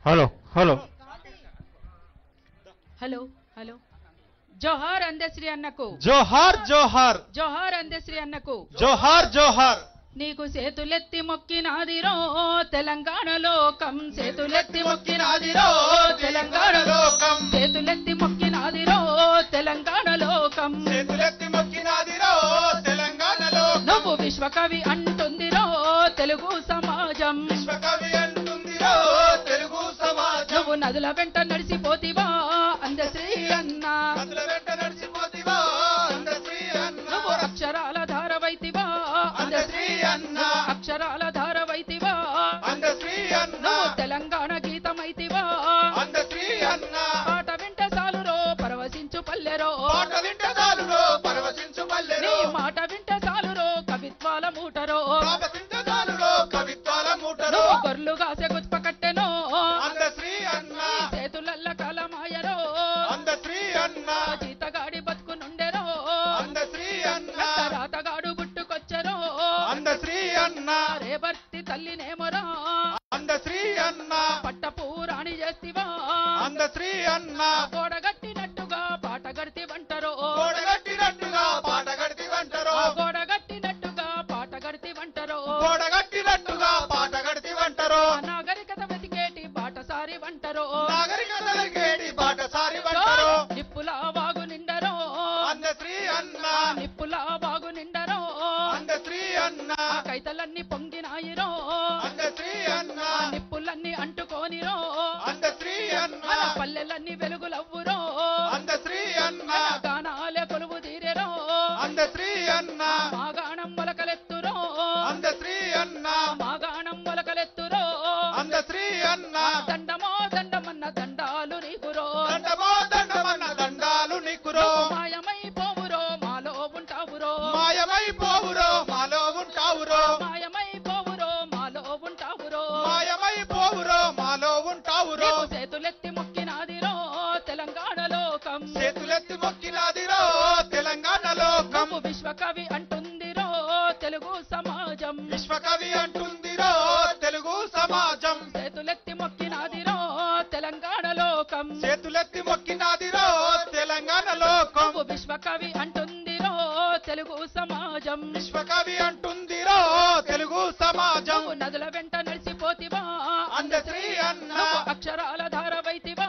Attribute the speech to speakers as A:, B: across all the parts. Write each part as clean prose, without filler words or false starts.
A: Hello hello
B: hello hello జోహార్ అందశ్రీ అన్నకు
A: జోహార్ జోహార్
B: జోహార్ అందశ్రీ అన్నకు
A: జోహార్ జోహార్
B: నీకు చేతులెత్తి మొక్కినాదిరో తెలంగాణ లోకం చేతులెత్తి మొక్కినాదిరో తెలంగాణ లోకం చేతులెత్తి మొక్కినాదిరో తెలంగాణ లోకం
A: చేతులెత్తి మొక్కినాదిరో తెలంగాణ లోకం
B: నువ్వు విశ్వకవి అంటుందిరో తెలుగు సమాజం
A: విశ్వకవి అంటుందిరో తెలుగు సమాజం
B: నువ్వు నదుల వెంట నడిసిపోతివా అందశ్రీ అన్న
A: నదుల వెంట నడిసిపోతివా అందశ్రీ అన్న
B: నువ్వు అక్షరాల ధారవైతివా
A: అందశ్రీ అన్న
B: అక్షరాల ధారవైతివా
A: అందశ్రీ అన్న
B: నువ్వు తెలంగాణ గీతమైతివా
A: అందశ్రీ అన్న
B: పాట వింట సాలురో పరవశించు పల్లెరో
A: పాట వింటే చాలురో పరవశించు పల్లెరో
B: నీ మాట వింట సాలురో కవిత్వాల మూటరో
A: పాట వింటే చాలురో కవిత్వాల మూటరో
B: నువ్వు గొర్రెలుగా సెగుత్ప కట్టెనో
A: అందశ్రీ అన్న
B: చేతులల్ల కాలమాయరో
A: అందశ్రీ అన్న
B: జీతగాడి బతుకు నుండెరో
A: అందశ్రీ అన్న
B: రాతగాడు పుట్టుకొచ్చరో
A: అందశ్రీ అన్న
B: రేవర్తి తల్లినేమరా
A: అందశ్రీ అన్న
B: పట్టపూరాణి చేస్తివా
A: అందశ్రీ అన్న
B: గోడగట్టినట్టుగా పాట గడితి వంటరో
A: గోడగట్టినట్టుగా పాట గడితి వంటరో
B: గోడగట్టినట్టుగా పాట గడితి వంటరో
A: గోడగట్టినట్టుగా పాట గడితి వంటరో
B: నాగరికత వెతికేటి బాటసారి వంటరో
A: నాగరికత వెలిగేటి బాటసారి వంటరో
B: నిప్పుల వాగు నిండరో
A: అందశ్రీ అన్న
B: నిప్పుల వాగు నిండరో
A: అందశ్రీ అన్న
B: కైతలన్నీ పొంగినాయిరో
A: అందశ్రీ అన్న
B: నిప్పులన్నీ అంటుకోనిరో
A: అందశ్రీ అన్న
B: మన పల్లెలన్నీ వెలుగులవ్వురో
A: అందశ్రీ అన్న
B: గానాలే కొలువు తీరెరో
A: అందశ్రీ అన్న
B: మాగాణం మొలకలెత్తురో
A: అందశ్రీ అన్న
B: మాగాణం మొలకలెత్తురో
A: అందశ్రీ అన్న
B: దండమో దండమన్న దండాలు నీకురో
A: దండమో దండమన్న దండాలు నీకురో
B: మాయమైపోవురో మాలో ఉంటావురో
A: మాయమైపోవురో మాలో ఉంటావురో
B: మాయమైపోవురో మాలో ఉంటావురో
A: మాయమైపోవురో మాలో ఉంటావురో
B: నీకు చేతులెత్తి మొక్కినాదిరో తెలంగాణ లోకం
A: చేతులెత్తి మొక్కినాదిరో తెలంగాణ లోకం
B: నువ్వు విశ్వకవి అంటుందిరో తెలుగు సమాజం
A: విశ్వకవి అంటుందిరో తెలుగు సమాజం
B: చేతులెత్తి మొక్కినాదిరో తెలంగాణ లోకం
A: చేతులెత్తి మొక్కినాదిరో తెలంగాణ లోకం
B: నువ్వు విశ్వకవి అంటుందిరో తెలుగు సమాజం
A: విశ్వకవి అంటుందిరో తెలుగు సమాజం
B: నువ్వు నదుల వెంట నడిసిపోతివా
A: అందశ్రీ అన్న
B: నువ్వు అక్షరాల ధారవైతివా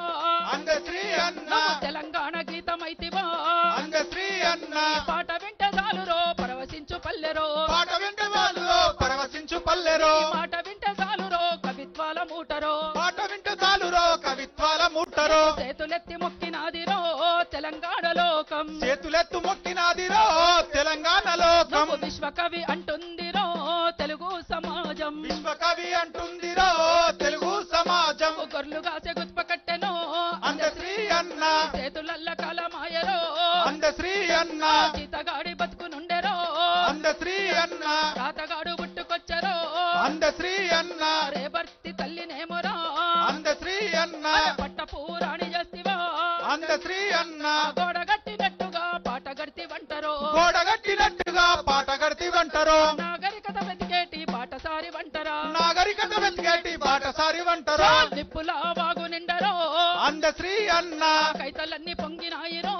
A: అందశ్రీ అన్న
B: నువ్వు తెలంగాణ గీతమైతివా
A: అందశ్రీ అన్న
B: పాట వింట సాలురో పరవశించు పల్లెరో
A: పాట వింటే వాళ్ళురో పరవశించు పల్లెరో
B: మాట వింట సాలురో కవిత్వాల మూటరో
A: పాట వింటే చాలురో కవిత్వాల ముట్టరో
B: చేతులెత్తి మొక్కినాదిరో తెలంగాణ లోకం
A: చేతులెత్తు మొక్కినాదిరో తెలంగాణ లోకం
B: నువ్వు విశ్వకవి అంటుందిరో తెలుగు సమాజం
A: విశ్వకవి అంటుందిరో తెలుగు సమాజం
B: నువ్వు గొర్రెలుగా సెగుత్ప కట్టెనో
A: అందశ్రీ అన్న
B: చేతులల్ల కాలమాయరో
A: అందశ్రీ అన్న
B: జీతగాడి బతుకు నుండెరో
A: అందశ్రీ అన్న
B: రాతగాడు పుట్టుకొచ్చరో
A: అందశ్రీ అన్న
B: రేవర్తి తల్లినేమరా
A: అందశ్రీ అన్న
B: పట్టపూరాణి చేస్తివా
A: అందశ్రీ అన్న
B: గోడగట్టినట్టుగా పాట గడితి వంటరో
A: గోడగట్టినట్టుగా పాట గడితి వంటరో
B: నాగరికత వెతికేటి బాటసారి వంటరా
A: నాగరికత వెతికేటి బాటసారి వంటరో
B: నిప్పుల వాగు నిండరో
A: అందశ్రీ అన్న
B: కైతలన్నీ పొంగినాయిరో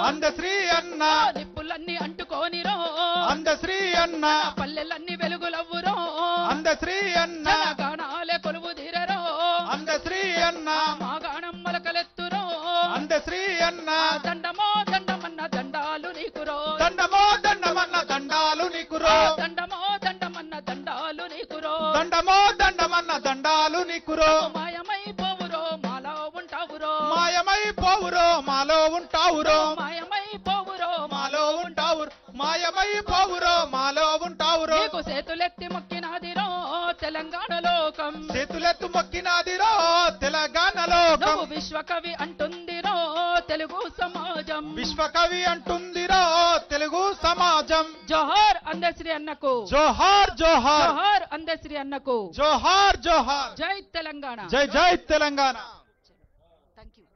A: అందశ్రీ అన్న
B: నిప్పులన్నీ అంటుకోనిరో
A: అందశ్రీ అన్న
B: పల్లెలన్నీ వెలుగులవ్వురో
A: అందశ్రీ అన్న
B: గానాలే కొలువు తీరరో
A: అందశ్రీ అన్న
B: మాగాణం మొలకలెత్తురో
A: అందశ్రీ అన్న
B: దండమో దండమన్న దండాలు నీకురో
A: దండమో దండమన్న దండాలు నీకురో
B: దండమో దండమన్న దండాలు నీకురో
A: దండమో దండమన్న దండాలు నీకురో
B: మాయమైపోవురో మాలో ఉంటావురో
A: మాయమైపోవురో మాలో ఉంటావురో
B: మాయమైపోవురో
A: మాలో ఉంటావురు మాయమైపోవురో మాలో ఉంటావురో
B: నీకు చేతులెత్తి మొక్కినాదిరో తెలంగాణ లోకం
A: చేతులెత్తు మొక్కినాదిరో తెలంగాణ లోకం
B: నువ్వు విశ్వకవి అంటుందిరో తెలుగు సమాజం
A: విశ్వకవి అంటుందిరో తెలుగు సమాజం
B: జోహార్ అందశ్రీ అన్నకు
A: జోహార్ జోహార్
B: జోహార్ అందశ్రీ అన్నకు
A: జోహార్ జోహార్
B: జై తెలంగాణ
A: జై జై Telangana
B: thank you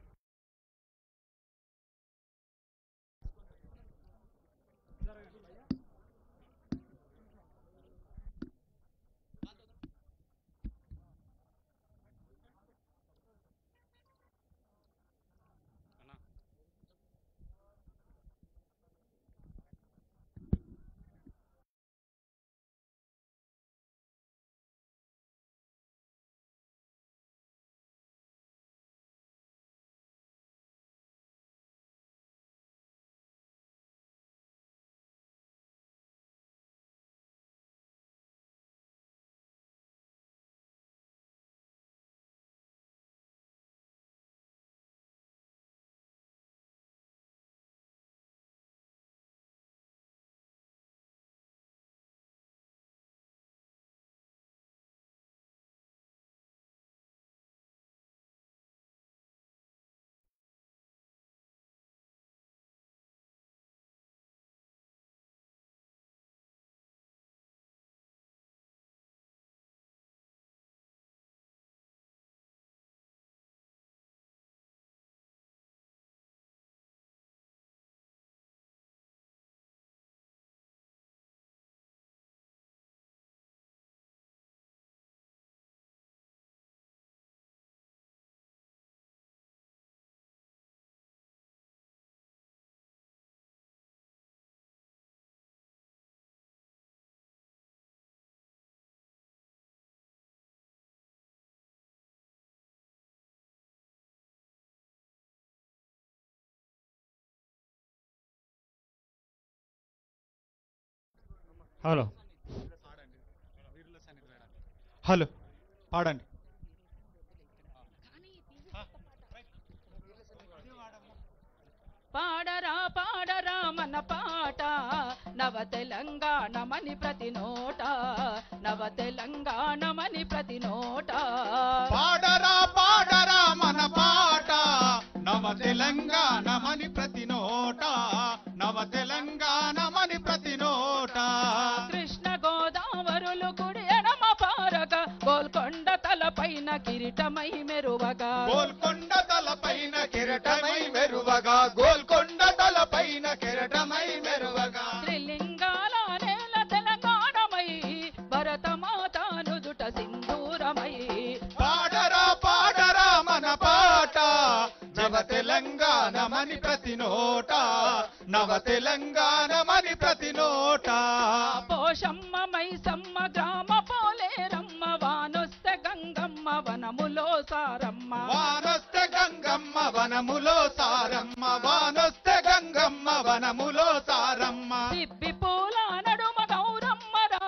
A: hello hello పాడండి.
B: పాడరా పాడరా మన పాట నవ తెలంగాణమని ప్రతి నోట, నవ తెలంగాణమని ప్రతి నోట.
A: పాడరా పాడరా మన పాట నవ తెలంగాణమని ప్రతి నోట, నవ తెలంగాణమని ప్రతి నోట.
B: కృష్ణ గోదావరులు కుడి ఎడమ పారక గోల్కొండ తలపైన కిరీటమై మెరువగా,
A: గోల్కొండ తలపైన కిరీటమై మెరువగా, గోల్కొండ తలపైన కిరీటమై మెరువగా.
B: త్రిలింగాల నేల తెలంగాణమై భరతమాత నుదుట సింధూరమై.
A: పాడరా పాడరా మన పాట నవ తెలంగాణమని ప్రతి నోట, నవ తెలంగాణమని ప్రతి నోట.
B: పోషమ్మ మైసమ్మ గ్రామ పోలేరమ్మ వానొస్తే గంగమ్మ వనములో సారమ్మ,
A: వానొస్తే గంగమ్మ వనములో సారమ్మ, వానొస్తే గంగమ్మ వనములో సారమ్మ.
B: సిబ్బి పూల నడుమ గౌరమ్మరా,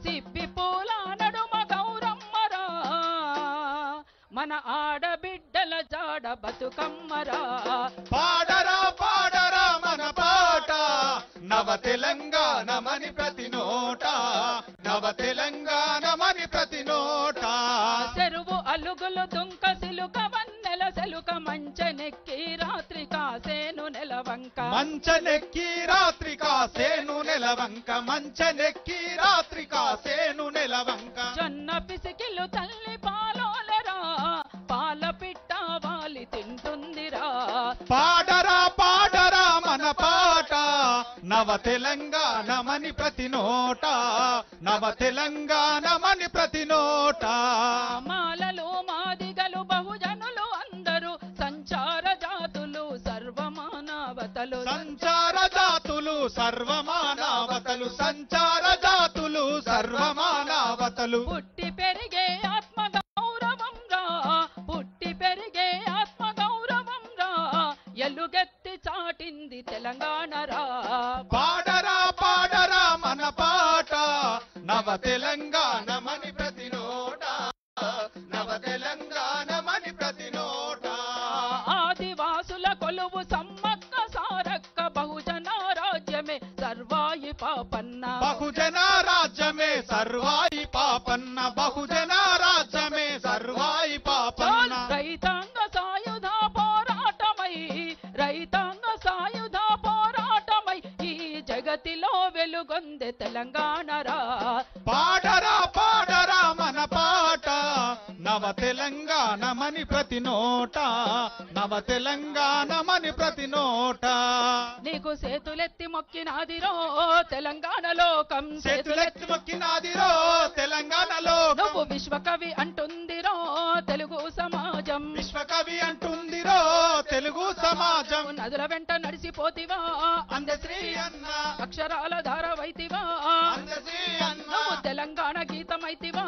B: సిబ్బి పూల నడుమ గౌరమ్మరా, మన ఆడబిడ్డల జాడ బతుకమ్మరా.
A: పాడరా పాడరా మన పాట నవ తెలంగాణమని ప్రతి నోట, నవ తెలంగాణమని ప్రతి నోట.
B: చెరువు అలుగులు దుంక సిలుక వన్నెల సెలుక మంచనెక్కి రాత్రి కాసేను నెలవంక,
A: మంచనెక్కి రాత్రి కాసేను నెలవంక, మంచనెక్కి రాత్రి కాసేను నెలవంక.
B: జొన్న పిసికిలు తల్లి పాలోలరా, పాల పిట్ట వాలి తింటుందిరా.
A: పాడరా పాడరా మన పాట నవ తెలంగాణమని ప్రతి నోట, నవ తెలంగాణమని ప్రతి నోట.
B: మాలలు మాదిగలు బహుజనులు అందరూ సంచార జాతులు సర్వమానవతలు,
A: సంచార జాతులు సర్వమానవతలు, సంచార జాతులు సర్వమానవతలు.
B: పుట్టి పెరిగే ఆత్మ గౌరవం రా, పుట్టి పెరిగే ఆత్మ గౌరవం రా, ఎలుగెత్తి చాటింది తెలంగాణ రా.
A: పాడరా పాడరా మన పాట నవ తెలంగాణమని ప్రతి నోట, నవ తెలంగాణమని ప్రతి నోట.
B: ఆదివాసుల కొలువు సమ్మక్క సారక్క బహుజన రాజ్యమే సర్వాయి పాపన్న,
A: బహుజన రాజ్యమే సర్వాయి పాపన్న, బహుజన రాజ్యమే సర్వాయి పాపన్న.
B: రైతాంగ సాయుధ పోరాటమై, రైతాంగ సాయుధ పోరాటమై ఈ జగతిలో వెలుగొందే తెలంగాణ రా.
A: పాడరా పాడరా మన పాట నవ తెలంగాణమని ప్రతి నోట, నవ తెలంగాణమని ప్రతి నోట.
B: నీకు సేతులెత్తి మొక్కినాదిరో తెలంగాణ లోకం,
A: చేతులెత్తి మొక్కినాదిరో తెలంగాణలో.
B: నువ్వు విశ్వకవి అంటుందిరో తెలుగు సమాజం,
A: విశ్వకవి అంటుందిరో తెలుగు సమాజం.
B: నదుల వెంట నడిసిపోతివా
A: అందశ్రీ అన్న,
B: అక్షరాల ధారవైతివా,
A: అందశ్రీ అన్న,
B: నువ్వు తెలంగాణ గీతమైతివా.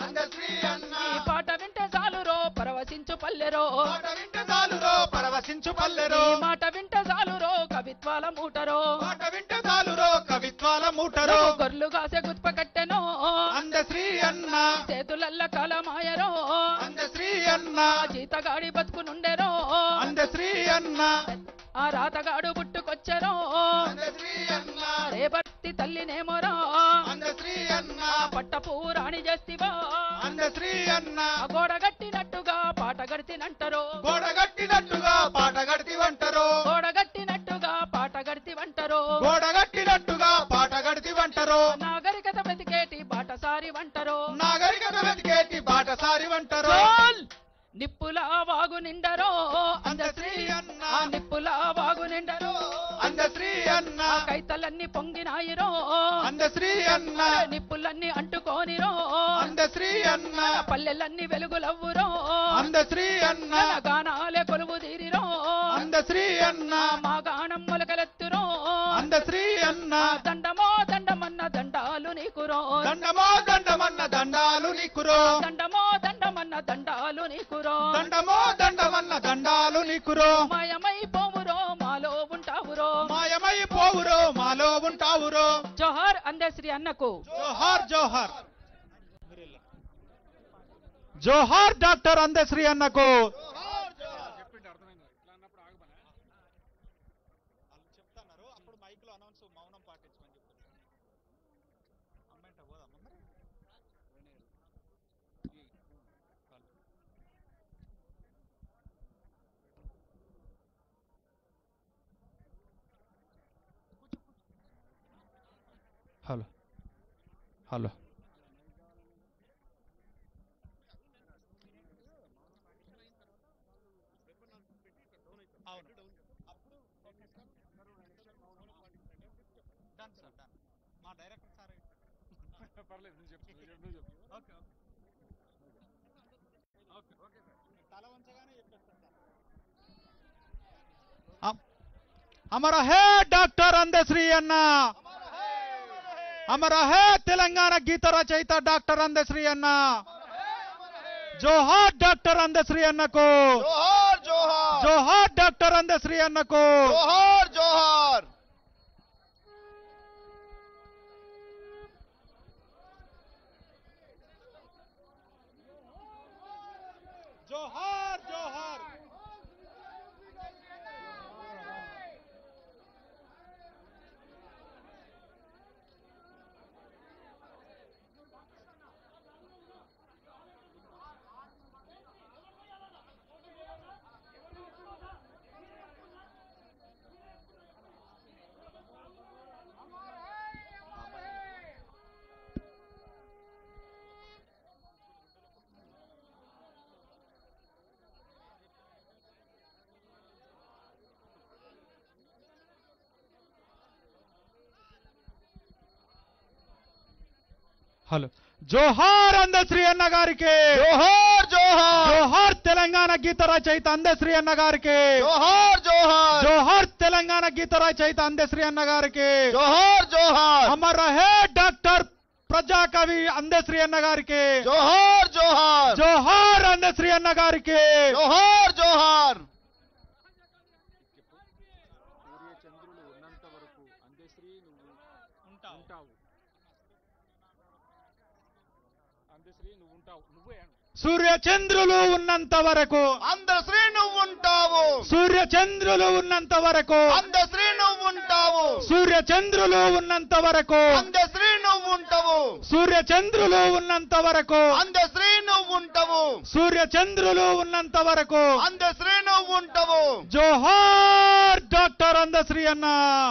A: అందశ్రీ అన్న.
B: ఈ పాట వింటే చాలురో పరవశించు పల్లెరో,
A: పాట వింటే చాలురో పరవశించు పల్లెరో,
B: ఈ మాట వింటే చాలురో కవిత్వాల మూటరో,
A: పాట వింటే చాలురో కవిత్వాల మూటరో.
B: నువ్వు గొర్రెలు కాసే గుత్ప కట్టెనో,
A: అందశ్రీ అన్న,
B: చేతులల్ల కలమాయరో,
A: అందశ్రీ అన్న,
B: జీతగాడి బతుకునుండెరో,
A: అందశ్రీ అన్న,
B: ఆ రాతగాడు పుట్టుకొచ్చెరో,
A: అందశ్రీ అన్న,
B: రేపట్టి తల్లినేమోరా,
A: అందశ్రీ అన్న,
B: పట్టపు రాణి చేస్తివా,
A: అందశ్రీ అన్న.
B: ఆ గోడ గట్టినట్టుగా పాట గడితినంటరో,
A: గోడ గట్టినట్టుగా పాట గడితివంటరో,
B: గోడ గట్టినట్టుగా పాట గడితివంటరో,
A: గోడ గట్టినట్టుగా పాట గడితివంటరో.
B: నాగరికత వెతికేటి బాటసారి వంటరో,
A: నాగరికత వెతికేటి బాటసారి వంటరో.
B: చోల్! నిప్పుల వాగు నిండరో
A: అందశ్రీ అన్న,
B: ఆ నిప్పుల వాగు నిండరో,
A: అందశ్రీ అన్న,
B: ఆ కైతలన్నీ పొంగినాయిరో,
A: అందశ్రీ అన్న,
B: నిప్పులన్నీ అంటుకోనిరో,
A: అందశ్రీ అన్న,
B: పల్లెలన్నీ వెలుగులవ్వురో,
A: అందశ్రీ అన్న,
B: గానాలే కొలువు తీరిరో,
A: అందశ్రీ అన్న,
B: మా గానం మొలకలెత్తురో,
A: అందశ్రీ అన్న.
B: దండమో దండమన్న దండాలు నీకురో,
A: దండమో దండమన్న దండాలు నీకురో,
B: దండమో దండమన్న దండాలు నీకురో,
A: దండమో దండమన్న దండాలు నీకురో.
B: మాయమైపోవురో మాలో ఉంటావురో,
A: మాయమైపోవురో మాలో ఉంటావురో.
B: జోహార్ అందే అందశ్రీ అన్నకు.
C: జోహార్ జోహార్ జోహార్ డాక్టర్ అందశ్రీ అన్నకు. చెప్తున్నారు అప్పుడు మైక్ లో అనౌన్స్ మౌనం పాటించమని చెప్పారు. అమ్మాయి పోదామా మరి? Hello hello done sir done. మా డైరెక్టర్ సార్ తల వంచగానే చెప్పేస్తాను. అమర హే డాక్టర్ అందశ్రీ అన్న, అమర హే తెలంగాణ గీత రచయిత డాక్టర్ అందశ్రీ అన్న. జోహార్ డాక్టర్ అందశ్రీ అన్నకు.
A: జోహార్ జోహార్
C: జోహార్ డాక్టర్ అందశ్రీ అన్నకు.
A: జోహార్ జోహార్.
C: జోహార్ జోహార్ హలో. జోహార్ అందశ్రీ అన్న గారికి.
A: జోహార్ జోహార్
C: జోహార్ తెలంగాణ గీత రచయిత అందశ్రీ అన్న గారికి.
A: జోహార్ జోహార్
C: జోహార్ తెలంగాణ గీత రచయిత అందశ్రీ అన్న గారికి.
A: జోహార్ జోహార్
C: అమర హే డాక్టర్ ప్రజాకవి అందశ్రీ అన్న గారికి.
A: జోహార్ జోహార్
C: జోహార్ అందశ్రీ అన్న గారికి.
A: జోహార్ జోహార్.
D: సూర్యచంద్రులు ఉన్నంత వరకు అందశ్రీ నువ్వు ఉంటావు. అందశ్రీ నువ్వు ఉంటావు. నువ్వే
C: సూర్యచంద్రులు ఉన్నంత వరకు.
A: అందశ్రీ నువ్వు ఉంటావు.
C: సూర్యచంద్రులు ఉన్నంత వరకు.
A: అందశ్రీ నువ్వు ఉంటావు.
C: సూర్యచంద్రులు ఉన్నంత వరకు.
A: అందశ్రీ నువ్వు ఉంటావు.
C: సూర్యచంద్రులు ఉన్నంత వరకు.
A: అందశ్రీ నువ్వు ఉంటావు.
C: సూర్యచంద్రులు ఉన్నంత వరకు.
A: అందశ్రీ నువ్వు ఉంటావు.
C: జోహార్ డాక్టర్ అందశ్రీ అన్న.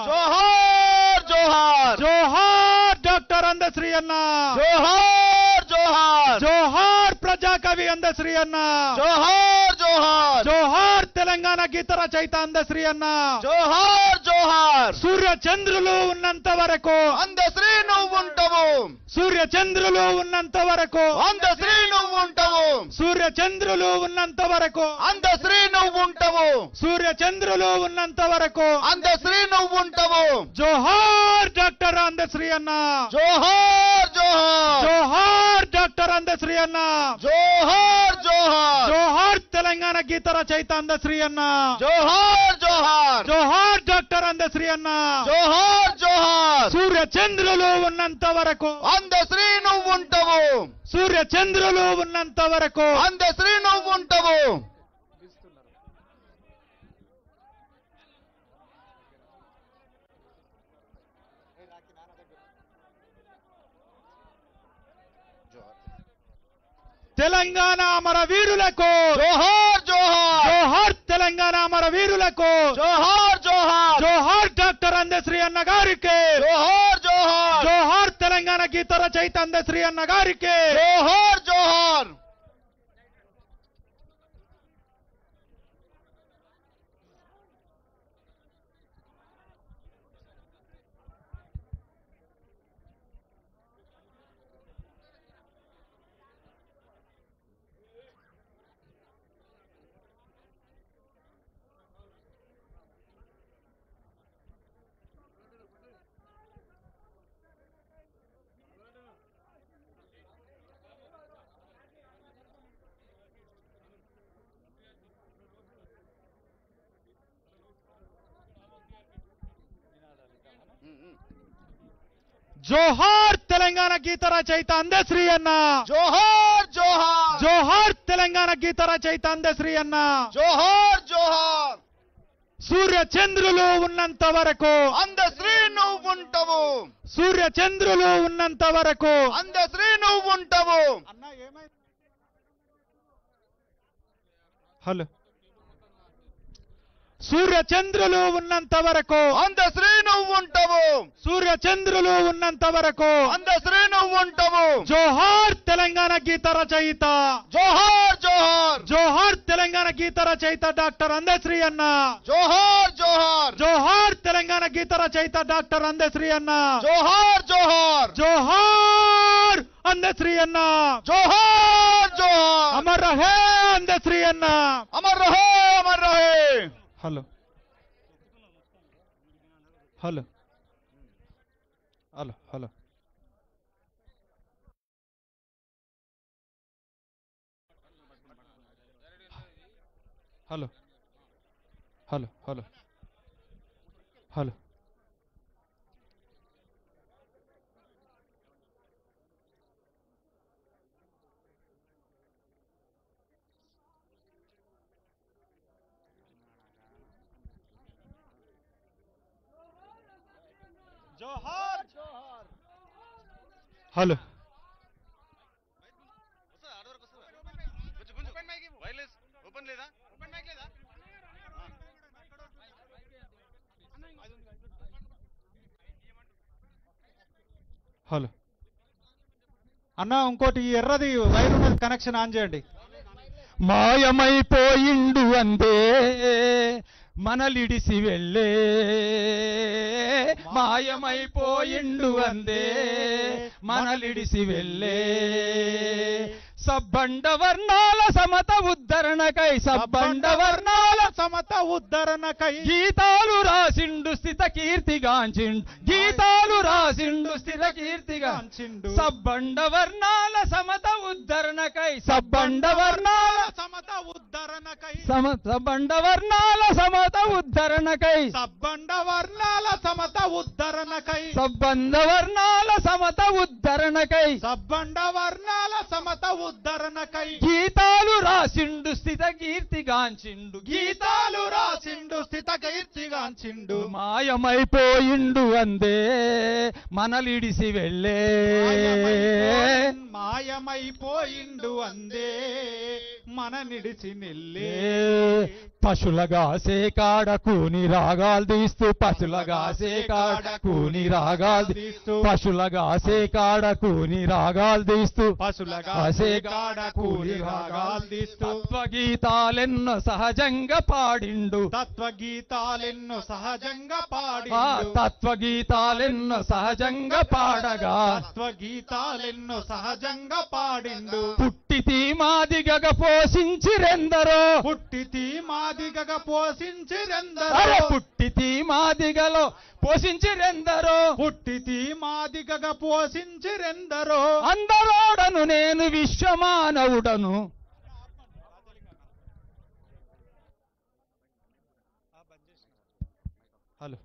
A: జోహార్ జోహార్
C: జోహార్ డాక్టర్ అందశ్రీ అన్న.
A: జోహార్ జోహార్
C: జోహార్ ప్రజాకవి అందశ్రీ అన్న.
A: జోహార్ జోహార్
C: జోహార్ తెలంగాణ గీత రచయిత అందశ్రీ అన్న.
A: జోహార్ జోహార్.
C: సూర్యచంద్రులు ఉన్నంత వరకు.
A: అందశ్రీ నువ్వు ఉంటావు.
C: సూర్యచంద్రులు ఉన్నంత వరకు.
A: అందశ్రీ నువ్వు ఉంటావు.
C: సూర్యచంద్రులు ఉన్నంత వరకు.
A: అందశ్రీ నువ్వు ఉంటావు.
C: సూర్యచంద్రులు ఉన్నంత వరకు.
A: అందశ్రీ నువ్వు ఉంటావు.
C: జోహార్ డాక్టర్ అందశ్రీ అన్న.
A: జోహార్ జోహార్
C: జోహార్ డాక్టర్ అందశ్రీ అన్న.
A: జోహార్ జోహార్
C: జోహార్ తెలంగాణ గీత రచయిత అందశ్రీ అన్న.
A: జోహార్ జోహార్
C: జోహార్ డాక్టర్ అందశ్రీ అన్న.
A: జోహార్ జోహార్.
C: సూర్యచంద్రులు ఉన్నంత వరకు.
A: అందశ్రీ నువ్వు ఉంటావు.
C: సూర్యచంద్రులు ఉన్నంత వరకు.
A: అందశ్రీ నువ్వు ఉంటావు.
C: తెలంగాణ అమర వీరులకు.
A: జోహార్ జోహార్
C: జోహార్ తెలంగాణ అమర వీరులకు.
A: జోహార్ జోహార్
C: జోహార్ డాక్టర్ అందశ్రీ అన్న గారికి.
A: జోహార్ జోహార్
C: జోహార్ తెలంగాణ గీత రచయిత అందశ్రీ అన్న గారికి.
A: జోహార్ జోహార్.
E: జోహార్ తెలంగాణ గీత రచయిత అందశ్రీ అన్న.
A: జోహార్ జోహార్
E: జోహార్ తెలంగాణ గీత రచయిత అందశ్రీ అన్న.
A: జోహార్ జోహార్
E: సూర్య చంద్రులు ఉన్నంత వరకు
A: అందశ్రీ నువ్వు ఉంటావు.
E: సూర్య చంద్రులు ఉన్నంత వరకు
A: అందశ్రీ నువ్వు ఉంటావు.
C: అన్న ఏమైంది?
E: హలో. సూర్య చంద్రులు ఉన్నంత వరకు
A: అందశ్రీ నువ్వు ఉంటావు.
E: సూర్య చంద్రులు ఉన్నంత వరకు
A: అందశ్రీ నువ్వు ఉంటావు.
E: జోహార్ తెలంగాణ గీత రచయిత.
A: జోహార్ జోహార్
E: జోహార్ తెలంగాణ గీత రచయిత డాక్టర్ అందశ్రీ అన్న.
A: జోహార్ జోహార్
E: జోహార్ తెలంగాణ గీత రచయిత డాక్టర్ అందశ్రీ అన్న.
A: జోహార్ జోహార్
E: జోహార్ అందశ్రీ అన్న.
A: జోహార్ జోహార్
E: అమర్ రహే అందశ్రీ అన్న.
A: అమర్ రహే అమర్ రహే.
E: Hello. Hello. Hello. Hello. Hello. Hello. Hello. Hello.
C: జోహార్
E: హలో.
A: ఓపెన్ లేదా? ఓపెన్ మైక్ లేదా?
E: హలో. అన్న ఇంకోటి ఈ ఎర్రది వైర్ ఉన్నది కనెక్షన్ ఆన్ చేయండి. మాయమైపోయిండు అందే మనలిడిసి వెళ్ళే. మాయమైపోయిండు అందే మనలిడిసి వెళ్ళే. సబ్బండ వర్ణాల సమత ఉద్ధరణకై సబ్బండ వర్ణాల సమత ఉద్ధరణకై గీతాలు రాసిండు స్థిత కీర్తిగాంచిండు. గీతాలు రాసిండు స్థిత కీర్తిగాంచిండు. సబ్బండ వర్ణాల సమత ఉద్ధరణకై సబ్బండ వర్ణాల సమత ఉద్ధరణకై సబ్బండ వర్ణాల సమత ఉద్ధరణకై సబ్బండ వర్ణాల సమత ఉద్ధరణకై సబ్బండ వర్ణాల సమత ఉద్ధరణకై సబ్బండ వర్ణాల సమత ఉద్ధరణకై గీతాలు రాసిండు స్థిత కీర్తిగాంచిండు. గీతాలు రాసిండు స్థిత కీర్తిగాంచిండు. మాయమైపోయిండు అందే మనలిడిసి వెళ్ళే. మాయమైపోయిండు అందే మన నిడిచి నిల్లే. పశులగాసే కాడ కూని రాగాలు తీస్తూ పశులగాసే కాడ కూని రాగాలు తీస్తూ పశులగాసే కాడ కూని రాగాలు తీస్తూ పశులగాసే కాడ కూని రాగాలు తీస్తూ తత్వగీతాలెన్నో సహజంగా పాడిండు. తత్వగీతాలెన్నో సహజంగా పాడిండు. తత్వగీతాలెన్నో సహజంగా పాడగా తత్వగీతాలెన్నో సహజంగా పాడిండు. పుట్టితి మాదిగగ పోషించిరెందరో. పుట్టితి మాదిగగ పోషించిరెందరో. పుట్టితి మాదిగలో పోషించిరెందరో. పుట్టితి మాదిగగ పోషించిరెందరో. అందరోడను నేను విశ్వమానవుడను. హలో.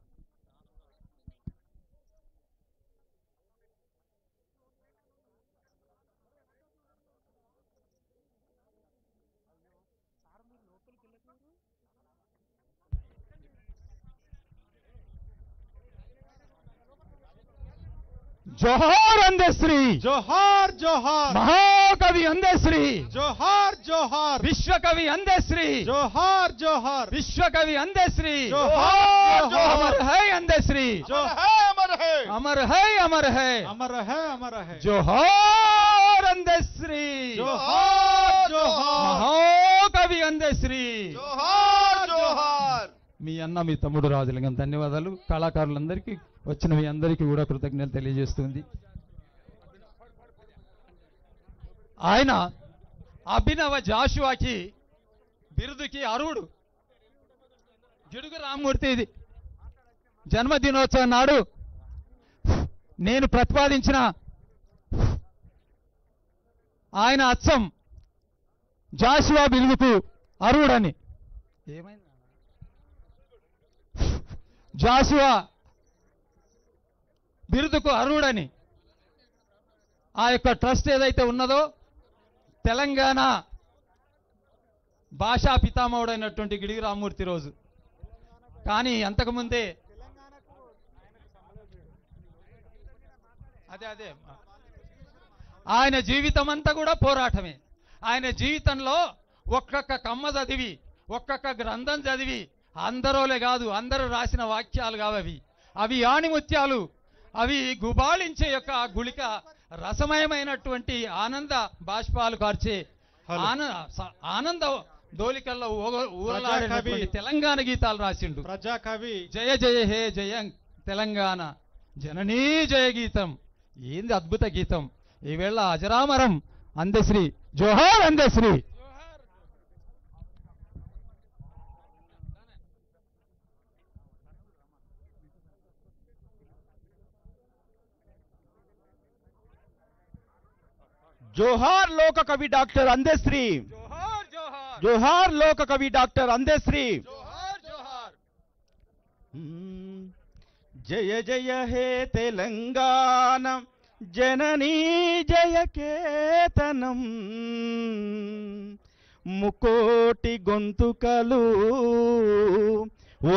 E: జోహార్ అందశ్రీ. జోహార్ జోహార్ మహాకవి అందశ్రీ. జోహార్ జోహార్ విశ్వకవి అందశ్రీ. జోహార్ జోహార్ విశ్వకవి అందశ్రీ. జోహార్ జోహార్ అమర్ హై అందశ్రీ.
A: అమర్ హై
E: అమర్ హై అమర్ హై అమర్ హై అమర్ హై. జోహార్ అందశ్రీ.
A: జోహార్ జోహార్
E: మహాకవి అందశ్రీ.
A: జోహార్ జోహార్.
E: మీ అన్న మీ తమ్ముడు రాజులింగం ధన్యవాదాలు. కళాకారులందరికీ వచ్చిన మీ అందరికీ కూడా కృతజ్ఞతలు తెలియజేస్తుంది. ఆయన అభినవ జాషువాకి బిరుదుకి అర్హుడు. గిడుగు రామ్మూర్తి ఇది జన్మదినోత్సవం నాడు నేను ప్రతిపాదించిన ఆయన అచ్చం జాషువా బిరుదుకు అర్హుడని. ఏమైంది?
F: బిరుదుకు అర్హుడని ఆ యొక్క ట్రస్ట్ ఏదైతే ఉన్నదో తెలంగాణ భాషా పితామహుడైనటువంటి గిడిగి రామ్మూర్తి రోజు. కానీ అంతకుముందే అదే ఆయన జీవితం అంతా కూడా పోరాటమే. ఆయన జీవితంలో ఒక్కొక్క కమ్మ చదివి ఒక్కొక్క గ్రంథం చదివి అందరోలే కాదు, అందరూ రాసిన వాక్యాలు కావవి, అవి ఆణిముత్యాలు, అవి గుబాళించే యొక్క గుళిక రసమయమైనటువంటి ఆనంద బాష్పాలు కార్చే ఆనంద దోలికల్లో ఊరలాడేటువంటి తెలంగాణ గీతాలు రాసిండు.
E: ప్రజాకవి
F: జయ జయ హే జయ తెలంగాణ జననీ జయ గీతం. ఏంది అద్భుత గీతం. ఈవేళ అజరామరం అందశ్రీ, జోహార్ అందశ్రీ.
G: జోహార్ లోక కవి డాక్టర్ అందశ్రీ,
C: జోహార్ జోహార్
G: జోహార్ లోక కవి డాక్టర్ అందశ్రీ.
C: జోహార్ జోహార్.
G: జయ జయ హే తెలంగాణ జననీ జయ కేతనం, ముకోటి గొంతుకలు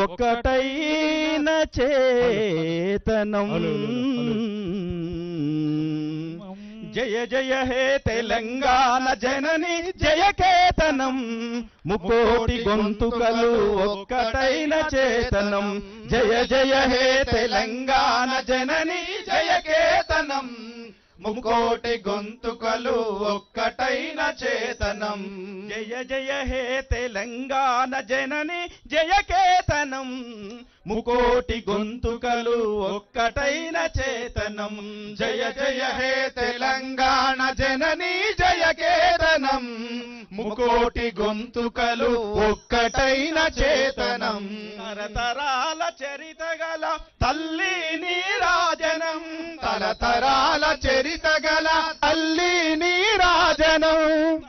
G: ఒకటైన చేతనం. జయ జయ హే తెలంగాణ జనని జయ కేతనం, ముకోటి గొంతుకలు ఒక్కటైన చేతనం. జయ జయ హే తెలంగాణ జనని జయ కేతనం, ముకోటి గొంతుకలు ఒక్కటైన చేతనం. జయ జయ హే తెలంగాణ జనని జయ కేతనం, ముకోటి గొంతుకలు ఒక్కటైన చేతనం. జయ జయ హే తెలంగాణ జనని జయ కేతనం, ముకోటి గొంతుకలు ఒక్కటైన చేతనం. తరతరాల చరిత గల తల్లి నీరాజనం, తరతరాల చరిత గల తల్లి నీరాజనం,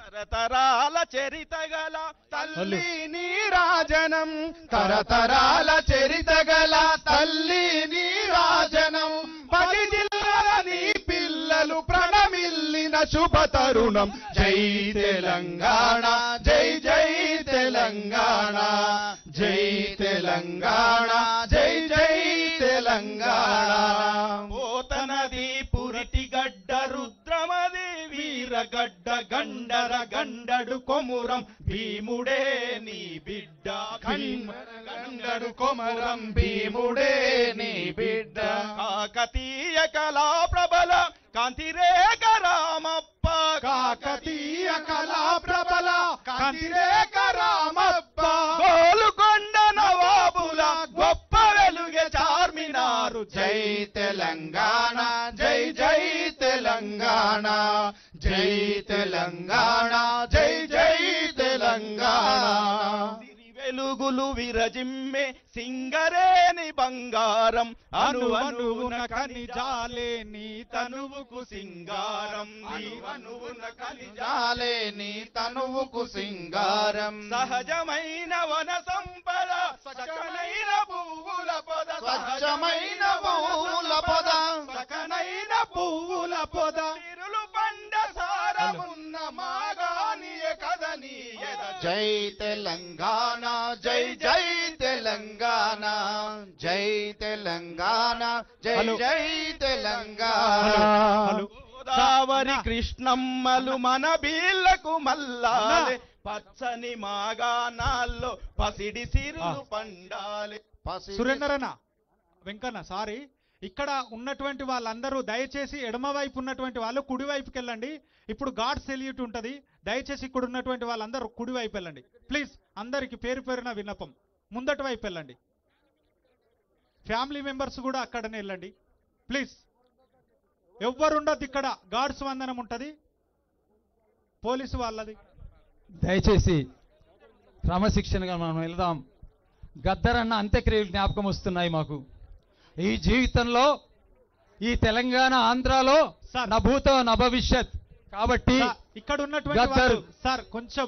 G: తరతరాల చరిత గల తల్లి నీరాజనం, తరతరాల చరిత గల తల్లి నీరాజనం. 10 జిల్లాల నీ పిల్లలు ప్రణమిల్లిన శుభ తరుణం. జై తెలంగాణ జై జై తెలంగాణ, జై తెలంగాణ జై జై తెలంగాణ. పోతనది పురిటి గడ్డ రుద్రమది వీరగడ్డ గండర గండడు కొమురం భీముడే నీ బిడ్డ. గండడు కొమురం భీముడే నీ బిడ్డ. కాకతీయ కళా ప్రబల కాంతిరేఖ రామప్ప, కాకతీయ కళా ప్రబల కాంతిరేఖ రామప్ప. గోలుకొండ నవాబుల గొప్ప వెలుగే చార్మినారు. జై తెలంగాణ జై జై తెలంగాణ, జై తెలంగాణ జై జై తెలంగాణ. వెలుగులు విరజిమ్మే సింగరేని బంగారం, అను అనువున ఖనిజాలే నీ తనువుకు సింగారం. అనువున ఖనిజాలే నీ తనువుకు సింగారం. సహజమైన వన సంపద సకనైన పువ్వుల పొద, స్వచ్ఛమైన పువ్వుల పొద, సకనైన పువ్వుల పొద. తిరులు పండ సారమున్న మాగానియ కదని. జై తెలంగాణ జై జై తెలంగాణ, జై తెలంగాణ జై జై తెలంగాణ. గోదావరి కృష్ణమ్మలు మన బీళ్లకు మల్లాలే, పచ్చని మాగానాల్లో పసిడి సిరులు పండాలి.
E: సురేందరన్న వెంకన్న సారీ, ఇక్కడ ఉన్నటువంటి వాళ్ళందరూ దయచేసి ఎడమ వైపు ఉన్నటువంటి వాళ్ళు కుడి వైపుకి వెళ్ళండి. ఇప్పుడు గాడ్ సెల్యూట్ ఉంటుంది, దయచేసి ఇక్కడ ఉన్నటువంటి వాళ్ళందరూ కుడి వైపు వెళ్ళండి ప్లీజ్. అందరికి పేరు పేరున విన్నపం, ముందటి వైపు వెళ్ళండి. ఫ్యామిలీ మెంబర్స్ కూడా అక్కడనే వెళ్ళండి ప్లీజ్. ఎవ్వరు ఉండద్దు ఇక్కడ, గాడ్స్ వందనం ఉంటుంది, పోలీసు వాళ్ళది.
F: దయచేసి క్రమశిక్షణగా మనం వెళ్దాం. గద్దరన్న అంత్యక్రియలు జ్ఞాపకం వస్తున్నాయి మాకు. ఈ జీవితంలో ఈ తెలంగాణ ఆంధ్రాలో నా భూతో నా భవిష్యత్ కాబట్టి
E: ఇక్కడ ఉన్నటువంటి వాళ్ళు సార్ కొంచెం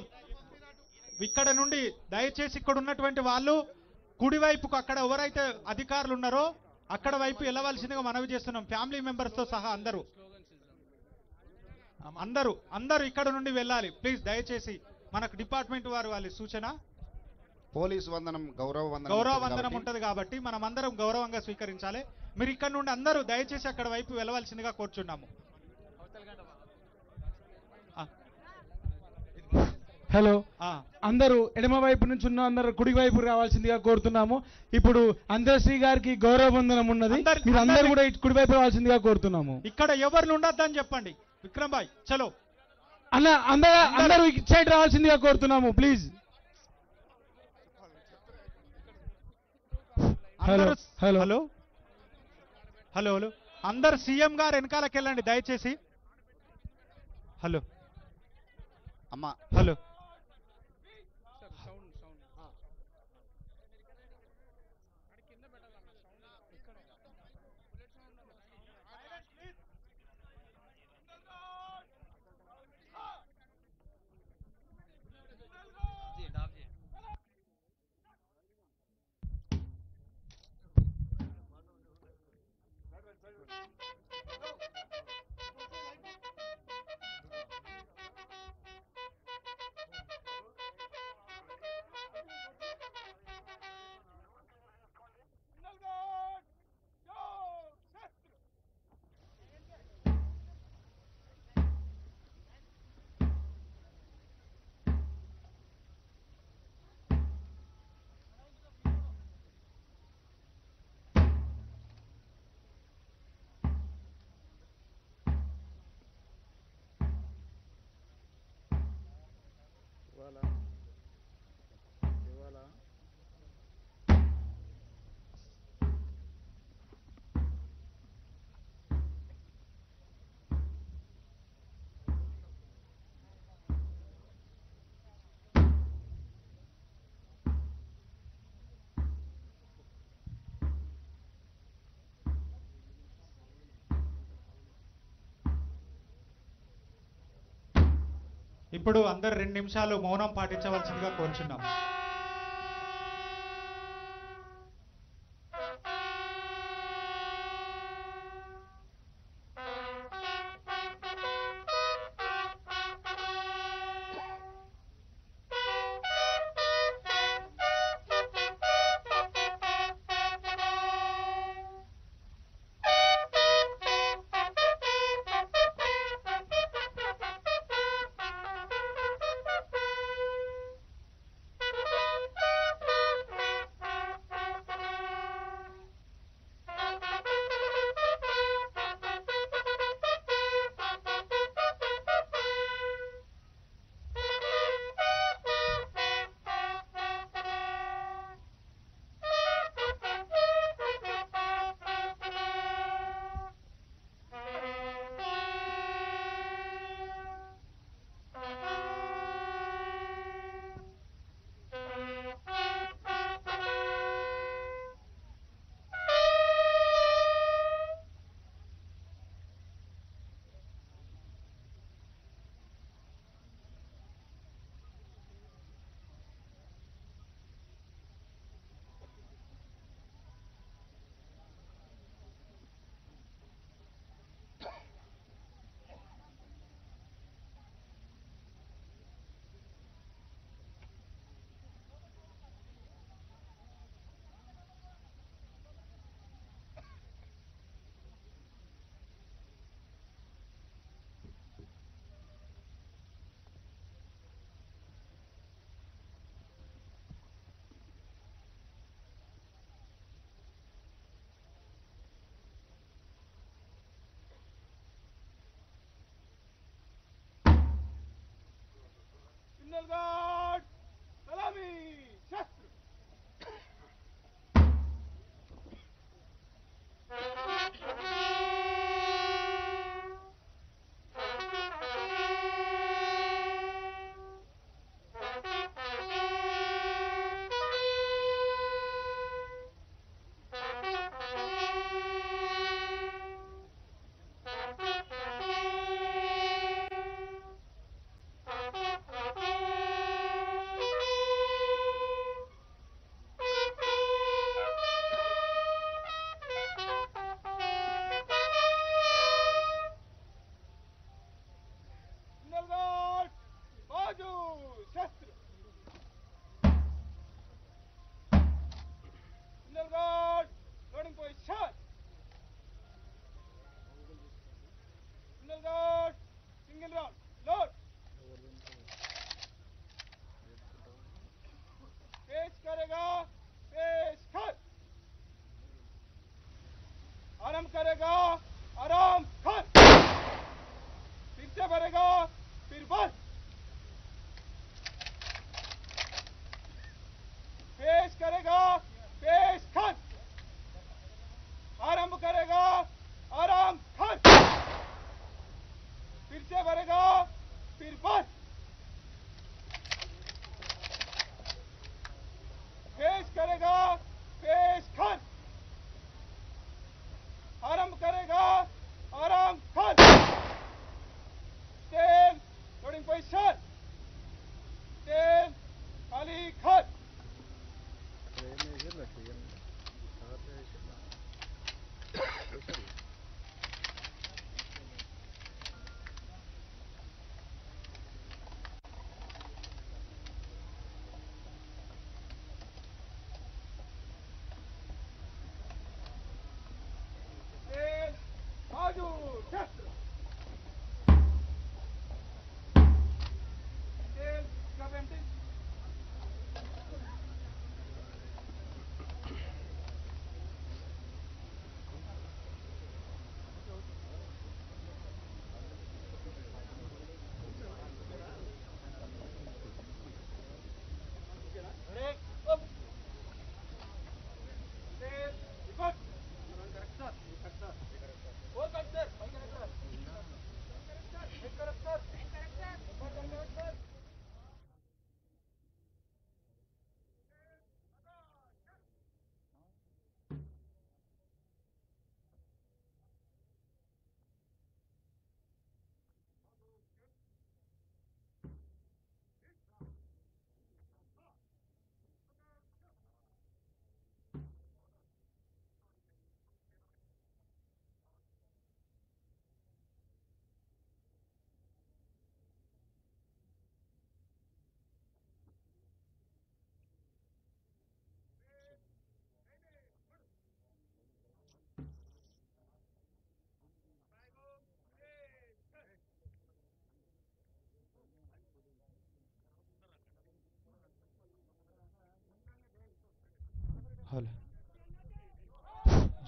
E: ఇక్కడ నుండి దయచేసి ఇక్కడ ఉన్నటువంటి వాళ్ళు కుడివైపుకు, అక్కడ ఎవరైతే అధికారులు ఉన్నారో అక్కడ వైపు వెళ్ళవలసిందిగా మనవి చేస్తున్నాం. ఫ్యామిలీ మెంబర్స్ తో సహా అందరూ ఇక్కడ నుండి వెళ్ళాలి ప్లీజ్. దయచేసి మనకు డిపార్ట్మెంట్ వారు వాళ్ళ సూచన.
A: పోలీసు వందనం గౌరవ
E: వందనం ఉంటది కాబట్టి మనం అందరం గౌరవంగా స్వీకరించాలి. మీరు ఇక్కడ నుండి అందరూ దయచేసి అక్కడ వైపు వెళ్ళవలసిందిగా కోరుచున్నాము.
H: హలో, అందరూ ఎడమ వైపు నుంచి ఉన్న అందరూ కుడి వైపు రావాల్సిందిగా కోరుతున్నాము. ఇప్పుడు అందశ్రీ గారికి గౌరవ వందనం ఉన్నది, మీరు అందరూ కూడా కుడి వైపు రావాల్సిందిగా కోరుతున్నాము.
E: ఇక్కడ ఎవరిని ఉండొద్దని చెప్పండి. విక్రమ్ భాయ్ చలో
H: అన్న, అందరూ ఇటు సైడ్ రావాల్సిందిగా కోరుతున్నాము please. Hello hello
E: hello hello hello అందరు సీఎం గారు వెనకాలకి వెళ్ళండి దయచేసి. హలో
A: అమ్మా
E: హలో ఇప్పుడు అందరు 2 నిమిషాలు మౌనం పాటించవలసిందిగా కోరుచున్నాం.
A: बस पेश करेगा पेश खत आरंभ करेगा आराम खत फिर से भरेगा फिर बस पेश करेगा पेश खत आरंभ करेगा आराम खत तेल लोडिंग पोजीशन तेल खाली खत तेल बाजू शस्त्र तेल कब एम्प्टी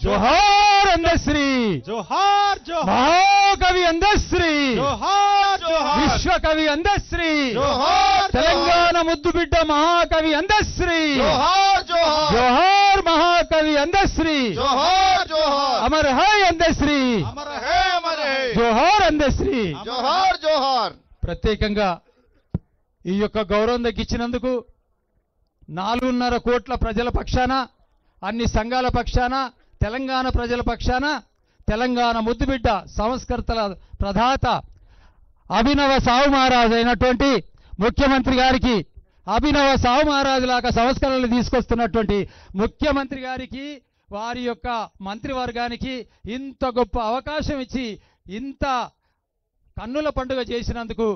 F: జోహార్ అందశ్రీ
E: జోహార్ జోహార్
F: మహాకవి అందశ్రీ
E: జోహార్ జోహార్
F: విశ్వకవి అందశ్రీ
A: జోహార్
F: తెలంగాణ ముద్దుబిడ్డ మహాకవి అందశ్రీ
A: जोहार जोहार
F: జోహార్ మహాకవి అందశ్రీ
A: जोहार जोहार
F: అమర్ హై అందశ్రీ
A: अमर है
F: జోహార్ అందశ్రీ
A: जोहार जोहार
F: ప్రత్యేకంగా ఈ యొక్క గౌరవం దక్కించినందుకు 4.5 కోట్ల ప్రజల పక్షాన అన్ని సంఘాల పక్షాన తెలంగాణ ప్రజల పక్షాన తెలంగాణ ముద్దుబిడ్డ సంస్కర్తల ప్రదాత అభినవ సావు మహారాజు అయినటువంటి ముఖ్యమంత్రి గారికి అభినవ సావు మహారాజు లాగా సంస్కరణలు తీసుకొస్తున్నటువంటి ముఖ్యమంత్రి గారికి వారి యొక్క మంత్రివర్గానికి ఇంత గొప్ప అవకాశం ఇచ్చి ఇంత కన్నుల పండుగ చేసినందుకు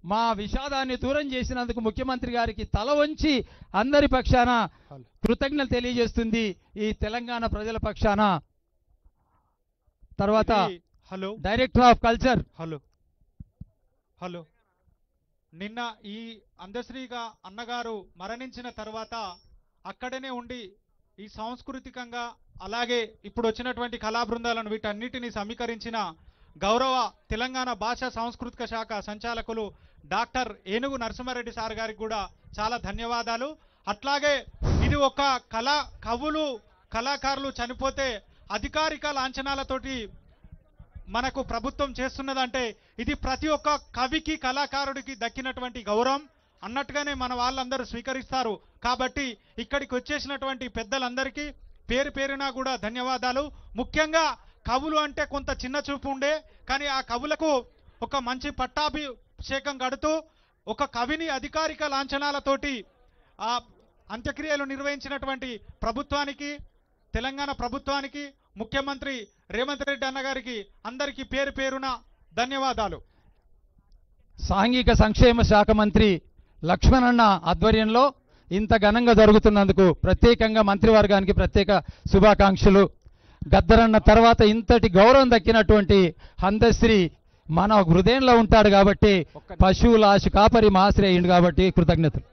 F: మా విషాదాన్ని దూరం చేసినందుకు ముఖ్యమంత్రి గారికి తల వంచి అందరి పక్షాన కృతజ్ఞతలు తెలియజేస్తుంది ఈ తెలంగాణ ప్రజల పక్షాన. తర్వాత
E: hello
F: director of culture
E: hello hello నిన్న ఈ అందశ్రీగా అన్నగారు మరణించిన తర్వాత అక్కడనే ఉండి ఈ సాంస్కృతికంగా అలాగే ఇప్పుడు వచ్చినటువంటి కళా బృందాలను వీటన్నిటిని సమీకరించిన గౌరవ తెలంగాణ భాషా సాంస్కృతిక శాఖ సంచాలకులు డాక్టర్ ఏనుగు నరసింహారెడ్డి సార్ గారికి కూడా చాలా ధన్యవాదాలు. అట్లాగే ఇది ఒక కవులు కళాకారులు చనిపోతే అధికారిక లాంఛనాలతోటి మనకు ప్రభుత్వం చేస్తున్నదంటే ఇది ప్రతి ఒక్క కవికి కళాకారుడికి దక్కినటువంటి గౌరవం అన్నట్టుగానే మన వాళ్ళందరూ స్వీకరిస్తారు. కాబట్టి ఇక్కడికి వచ్చేసినటువంటి పెద్దలందరికీ పేరు పేరున కూడా ధన్యవాదాలు. ముఖ్యంగా కవులు అంటే కొంత చిన్న చూపు ఉండే, కానీ ఆ కవులకు ఒక మంచి పట్టాభిషేకం గడుతూ ఒక కవిని అధికారిక లాంఛనాలతోటి ఆ అంత్యక్రియలు నిర్వహించినటువంటి ప్రభుత్వానికి తెలంగాణ ప్రభుత్వానికి ముఖ్యమంత్రి రేవంత్ రెడ్డి అన్నగారికి అందరికీ పేరు పేరున ధన్యవాదాలు.
F: సాంఘిక సంక్షేమ శాఖ మంత్రి లక్ష్మణన్న ఆధ్వర్యంలో ఇంత ఘనంగా జరుగుతున్నందుకు ప్రత్యేకంగా మంత్రివర్గానికి ప్రత్యేక శుభాకాంక్షలు. గద్దరన్న తర్వాత ఇంతటి గౌరవం దక్కినటువంటి అందశ్రీ మన హృదయంలో ఉంటాడు కాబట్టి పశువుల ఆశ కాపరి మాశ్రీ అయ్యిండు కాబట్టి కృతజ్ఞతలు.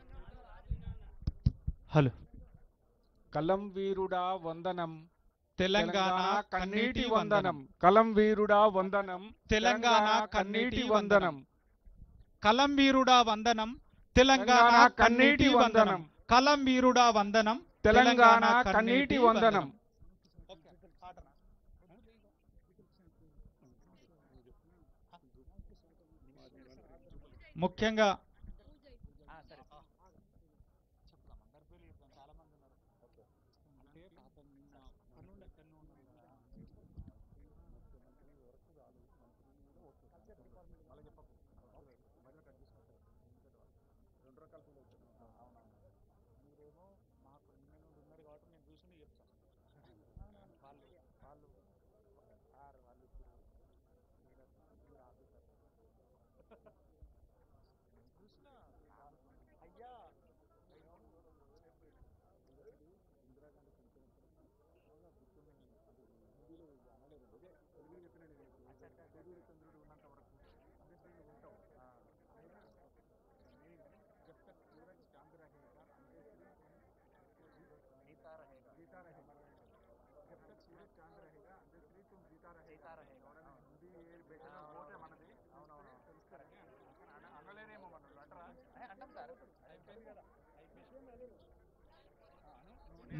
E: హలో
D: కలం వీరుడా వందనం
E: తెలంగాణ కన్నీటి వందనం
D: కలం వీరుడా వందనం
E: తెలంగాణ కన్నీటి వందనం. కలం వీరుడా వందనం తెలంగాణ కన్నీటి వందనం. కలం వీరుడా వందనం
D: తెలంగాణ కన్నీటి వందనం.
E: ముఖ్యంగా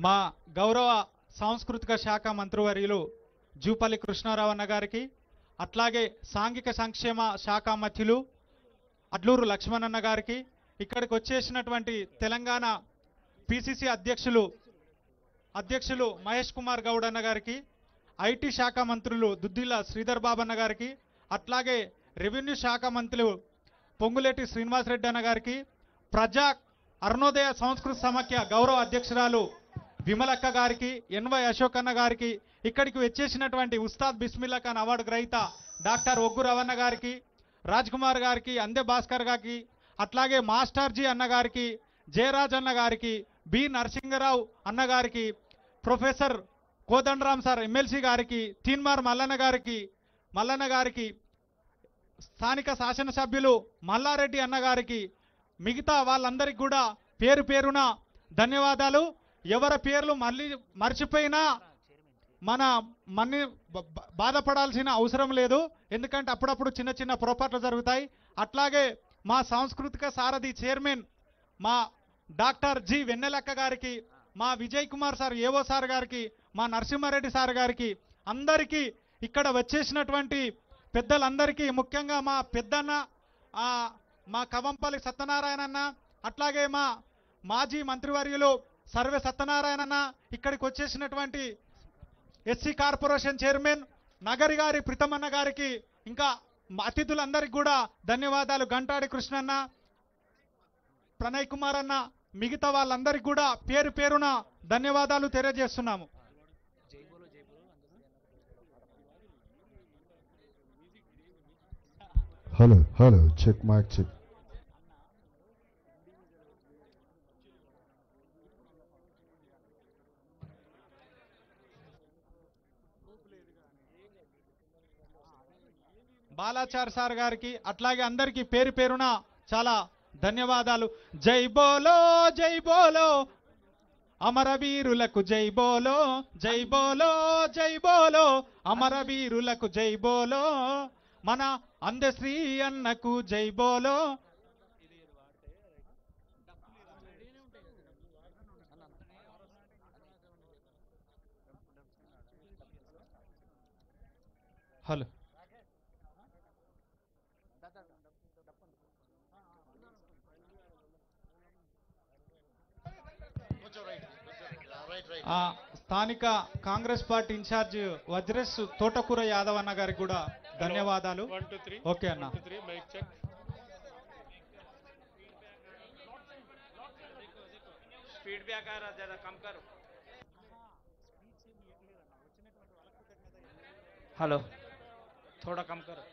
E: మా గౌరవ సాంస్కృతిక శాఖ మంత్రివర్యులు జూపల్లి కృష్ణారావు అన్న గారికి, అట్లాగే సాంఘిక సంక్షేమ శాఖ మంత్రులు అడ్లూరు లక్ష్మణ్ అన్న గారికి, ఇక్కడికి వచ్చేసినటువంటి తెలంగాణ పిసిసి అధ్యక్షులు మహేష్ కుమార్ గౌడ్ అన్న గారికి, ఐటీ శాఖ మంత్రులు దుద్దిల్ల శ్రీధర్ బాబు అన్న గారికి, అట్లాగే రెవెన్యూ శాఖ మంత్రులు పొంగులేటి శ్రీనివాసరెడ్డి అన్న గారికి, ప్రజా అరుణోదయ సంస్కృత సమాఖ్య గౌరవ అధ్యక్షురాలు విమలక్క గారికి, ఎన్వై అశోక్ అన్న గారికి, ఇక్కడికి వచ్చేసినటువంటి ఉస్తాద్ బిస్మిల్లా ఖాన్ అవార్డు గ్రహీత డాక్టర్ ఒగ్గు రవణ గారికి, రాజ్ కుమార్ గారికి, అందే భాస్కర్ గారికి, అట్లాగే మాస్టర్జీ అన్న గారికి, జయరాజ్ అన్న గారికి, బి నరసింగరావు అన్న గారికి, ప్రొఫెసర్ కోదండరామ్ సార్ ఎమ్మెల్సీ గారికి, తీన్మార్ మల్లన్న గారికి, స్థానిక శాసనసభ్యులు మల్లారెడ్డి అన్న గారికి, మిగతా వాళ్ళందరికీ కూడా పేరు పేరున ధన్యవాదాలు. ఎవరి పేర్లు మళ్ళీ మర్చిపోయినా బాధపడాల్సిన అవసరం లేదు, ఎందుకంటే అప్పుడప్పుడు చిన్న చిన్న పొరపాట్లు జరుగుతాయి. అట్లాగే మా సాంస్కృతిక సారథి చైర్మన్ మా డాక్టర్ జి వెన్నెలక్క గారికి, మా విజయ్ కుమార్ సార్ ఏవో సార్ గారికి, మా నరసింహారెడ్డి సార్ గారికి, అందరికీ ఇక్కడ వచ్చేసినటువంటి పెద్దలందరికీ, ముఖ్యంగా మా పెద్దన్న మా కవంపల్లి సత్యనారాయణ అన్న, అట్లాగే మా మాజీ మంత్రివర్యులు సర్వే సత్యనారాయణ అన్న, ఇక్కడికి వచ్చేసినటువంటి ఎస్సీ కార్పొరేషన్ చైర్మన్ నగరి గారి ప్రీతమన్న గారికి, ఇంకా అతిథులందరికీ కూడా ధన్యవాదాలు. గంటాడి కృష్ణన్న, ప్రణయ్ కుమార్ అన్న, మిగతా వాళ్ళందరికీ కూడా పేరు పేరున ధన్యవాదాలు తెలియజేస్తున్నాము.
I: Hello check mic check.
E: Balachar sir గారికి, అట్లాగే అందరికీ పేరు పేరున చాలా ధన్యవాదాలు. జై బోలో జై బోలో అమరవీరులకు జై బోలో, జై బోలో జై బోలో అమరవీరులకు జై బోలో, మన అందశ్రీ అన్నకు జై బోలో. హలో స్థానిక కాంగ్రెస్ పార్టీ ఇన్ఛార్జ్ వజ్రేష్ తోటకూర యాదవ్ అన్న గారికి కూడా ధన్యవాదాలు. ఓకే అన్న.
G: హలో थोड़ा कम करो.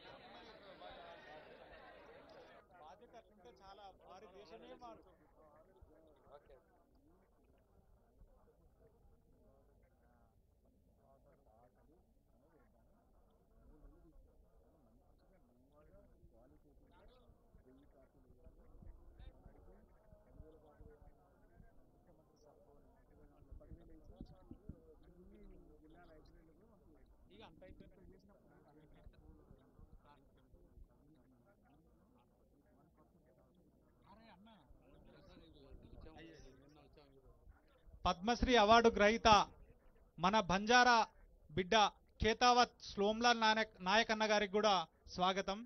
E: పద్మశ్రీ అవార్డు గ్రహీత మన బంజారా బిడ్డ కేతావత్ స్లోమ్లాల్ నాయక్ అన్న గారికి కూడా స్వాగతం.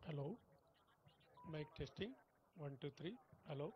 J: Hello, mic testing 1 2 3. Hello.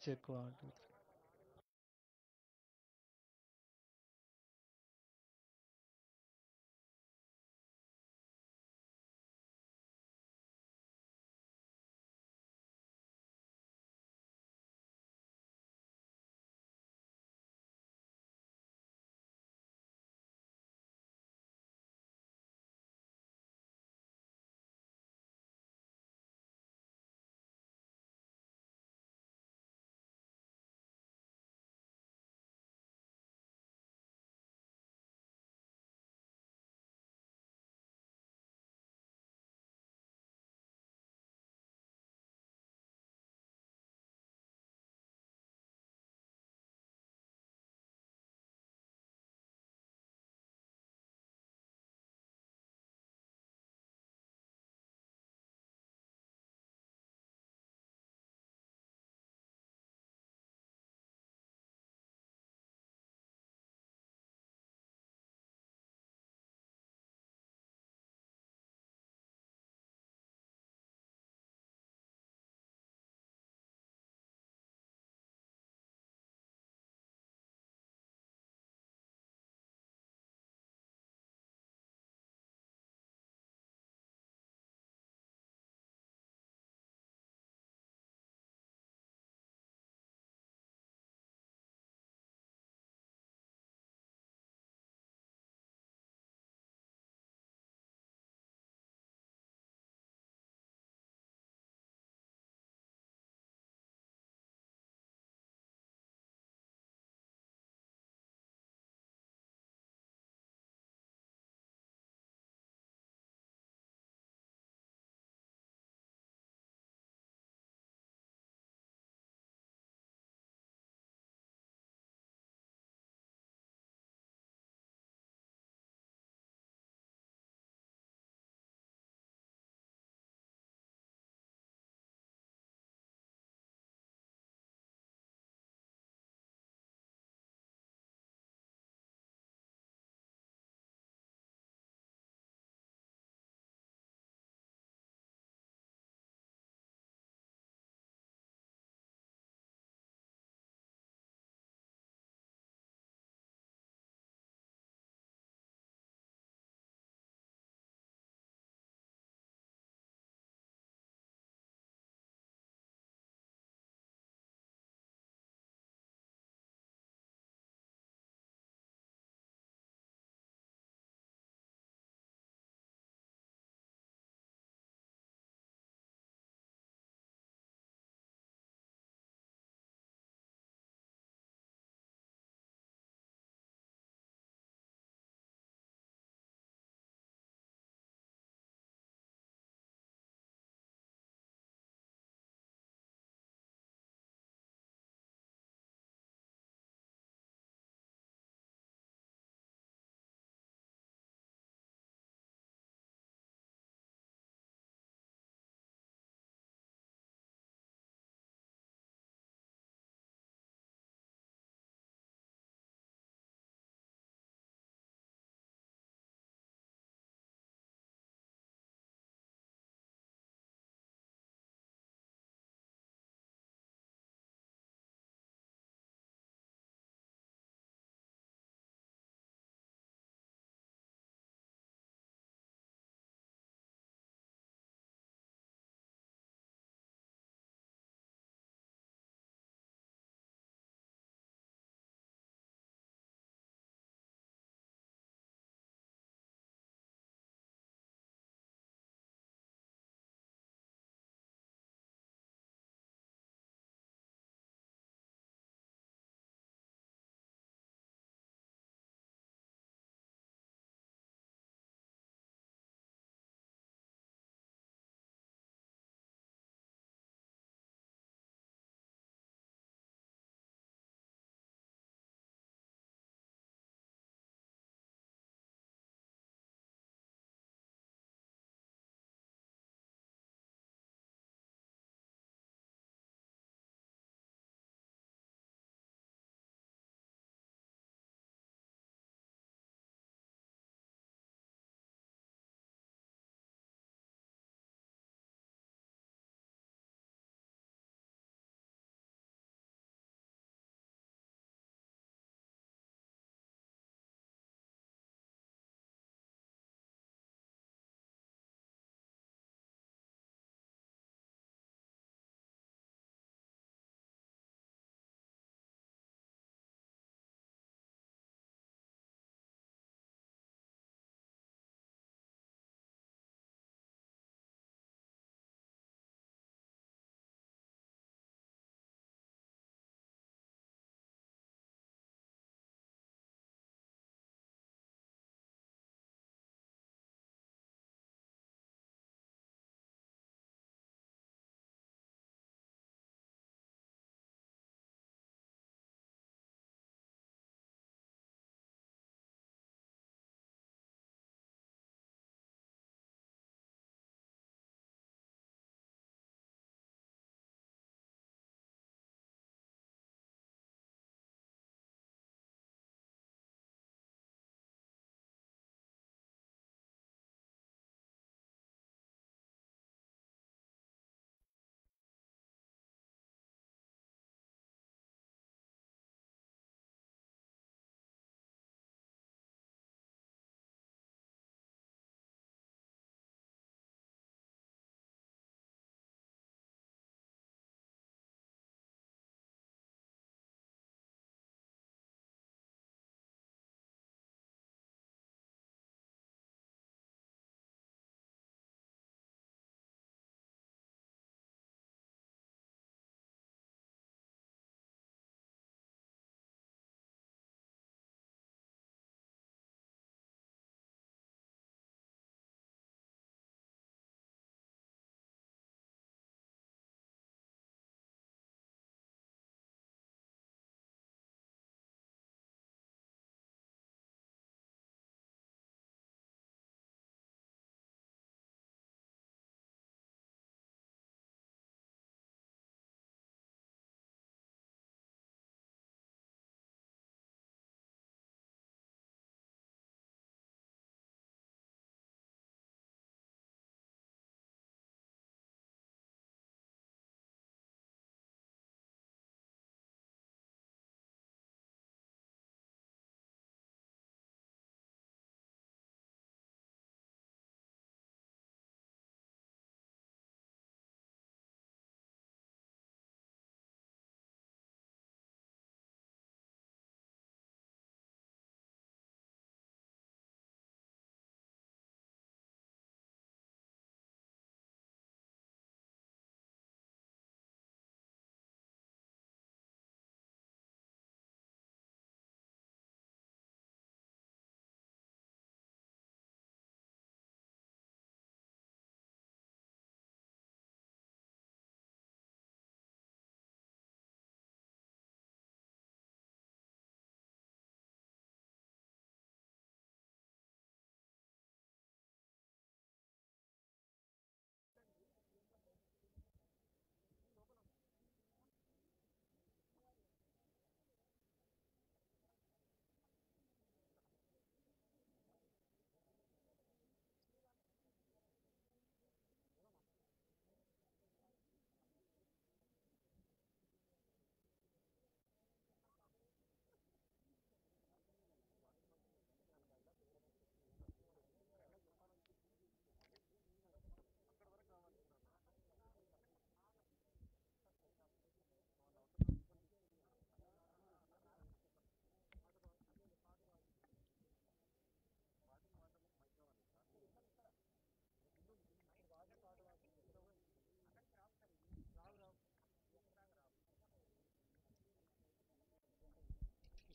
K: Check 1 2 3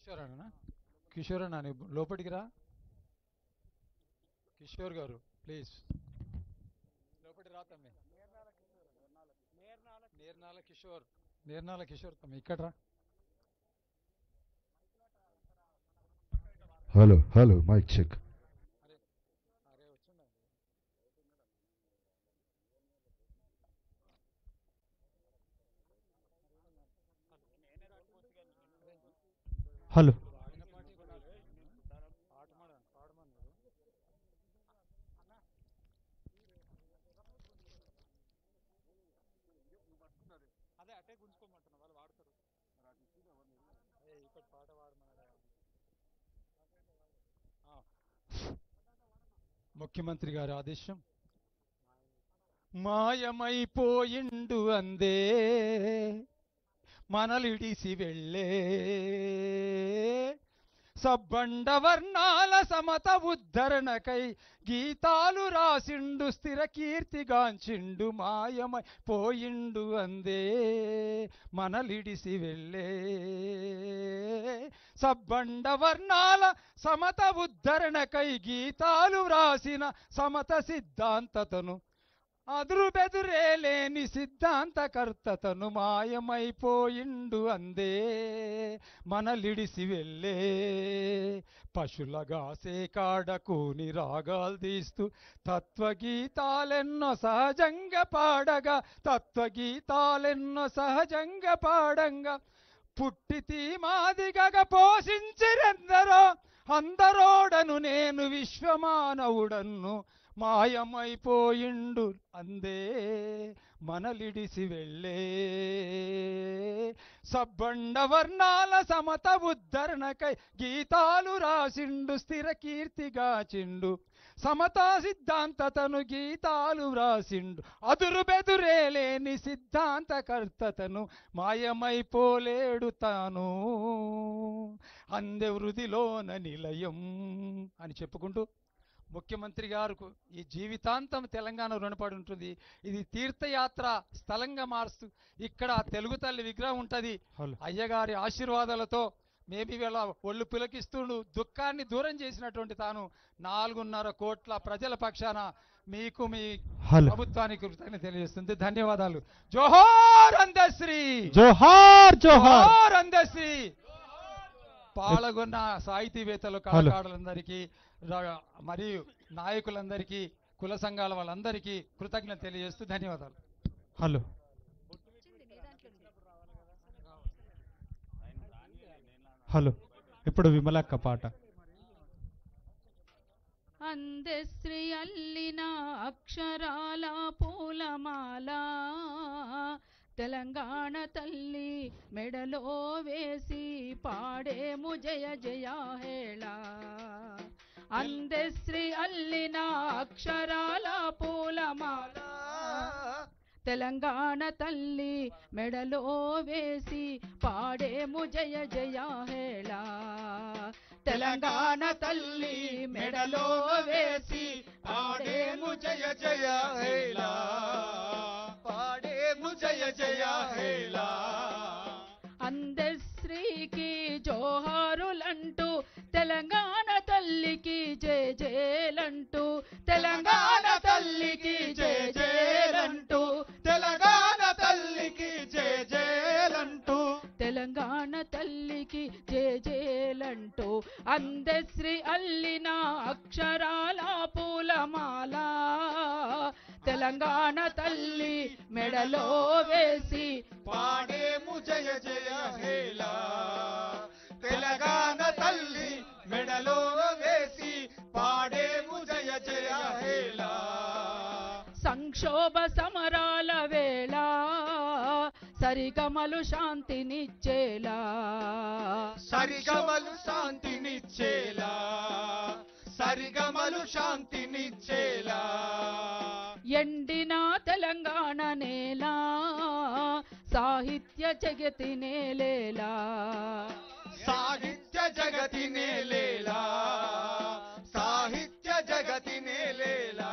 F: Kishore అన్న, కిషోర్ అన్న నువ్వు లోపలికి రా. కిషోర్ గారు ప్లీజ్ లోపలికి రా తమ్మి. నేర్నాల కిషోర్ తమ్మి ఇక్కడ రా.
I: Hello, hello, mic check.
E: Hello
C: అదే అటే గుంజుకోమంటున్నా వాళ్ళు వాడతారు.
F: పాట ముఖ్యమంత్రి గారి ఆదేశం. మాయమైపోయిండు అందే మనలిడిసి వెళ్ళే సబ్బండ వర్ణాల సమత ఉద్ధరణకై గీతాలు రాసిండు స్థిర కీర్తిగాంచిండు మాయమై పోయిండు అందే మనలిడిసి వెళ్ళే సబ్బండ వర్ణాల సమత ఉద్ధరణకై గీతాలు రాసిన సమత సిద్ధాంతతను అదురు బెదురే లేని సిద్ధాంతకర్తతను మాయమైపోయిండు అందే మనలిడిసి వెళ్ళే పశులగాసే కాడకూని రాగాలు తీస్తూ తత్వగీతాలెన్నో సహజంగా పాడగా తత్వగీతాలెన్నో సహజంగా పాడంగా పుట్టితి మాదిగగ పోషించిరెందరో అందరోడను నేను విశ్వమానవుడన్ను మాయమైపోయిండు అందే మనలిడిసి వెళ్ళే సబ్బండ వర్ణాల సమత ఉద్ధరణకై గీతాలు రాసిండు స్థిర కీర్తిగాచిండు సమతా సిద్ధాంతతను గీతాలు వ్రాసిండు అదురు బెదురే లేని సిద్ధాంతకర్తతను మాయమైపోలేడు తాను అందె వృదిలోన నిలయం అని చెప్పుకుంటూ ముఖ్యమంత్రి గారు ఈ జీవితాంతం తెలంగాణ రుణపడి ఉంటుంది. ఇది తీర్థయాత్ర స్థలంగా మారుస్తూ ఇక్కడ తెలుగు తల్లి విగ్రహం ఉంటుంది. అయ్యగారి ఆశీర్వాదాలతో మేబీ వీళ్ళ ఒళ్ళు పిలకిస్తుండు దుఃఖాన్ని దూరం చేసినటువంటి తాను 4.5 కోట్ల ప్రజల పక్షాన మీకు మీ ప్రభుత్వానికి కృతజ్ఞత తెలియజేస్తుంది. ధన్యవాదాలు. జోహార్ అందశ్రీ,
E: జోహార్
F: జోహార్ అందశ్రీ. పాల్గొన్న సాహితీవేత్తలు కళాకారులందరికీ మరియు నాయకులందరికీ కుల సంఘాల వాళ్ళందరికీ కృతజ్ఞత తెలియజేస్తూ ధన్యవాదాలు.
E: హలో హలో ఇప్పుడు విమలక్క పాట.
B: అందశ్రీ అల్లిన అక్షరాల పూలమాల తెలంగాణ తల్లి మెడలో వేసి పాడేము జయ జయ హేళ. అందశ్రీ అల్లిన అక్షరాల పూలమాల తెలంగాణ తల్లి మెడలో వేసి పాడేము జయ జయ హేళ. తెలంగాణ తల్లి మెడలో వేసి పాడేము జయ జయ హేళ.
A: పాడేము జయ జయ హేళ.
B: అందశ్రీకి జోహారులంటూ తెలంగాణ తల్లికి జయ జయలంటూ తెలంగాణ తల్లికి జయ జయలంటూ
A: తెలంగాణ తల్లికి జయ జయలంటూ
B: తెలంగాణ తల్లికి జయ జయలంటూ అందశ్రీ అల్లిన అక్షరాల పూలమాల తెలంగాణ తల్లి మెడలో వేసి
A: పాడేము జయ జయ హేళ. తెలంగాణ తల్లి మెడలో వేసి పాడేము జయ జయ హేళ.
B: సంక్షోభ సమరాల వేళ సరిగమలు శాంతినిచ్చేలా
A: సరిగమలు శాంతినిచ్చేలా సరిగమలు శాంతినిచ్చేలా
B: ఎండిన తెలంగాణ నేల సాహిత్య జగతి నేలేలా
A: సాహిత్య జగతి నేలేలా సాహిత్య జగతి నేలేలా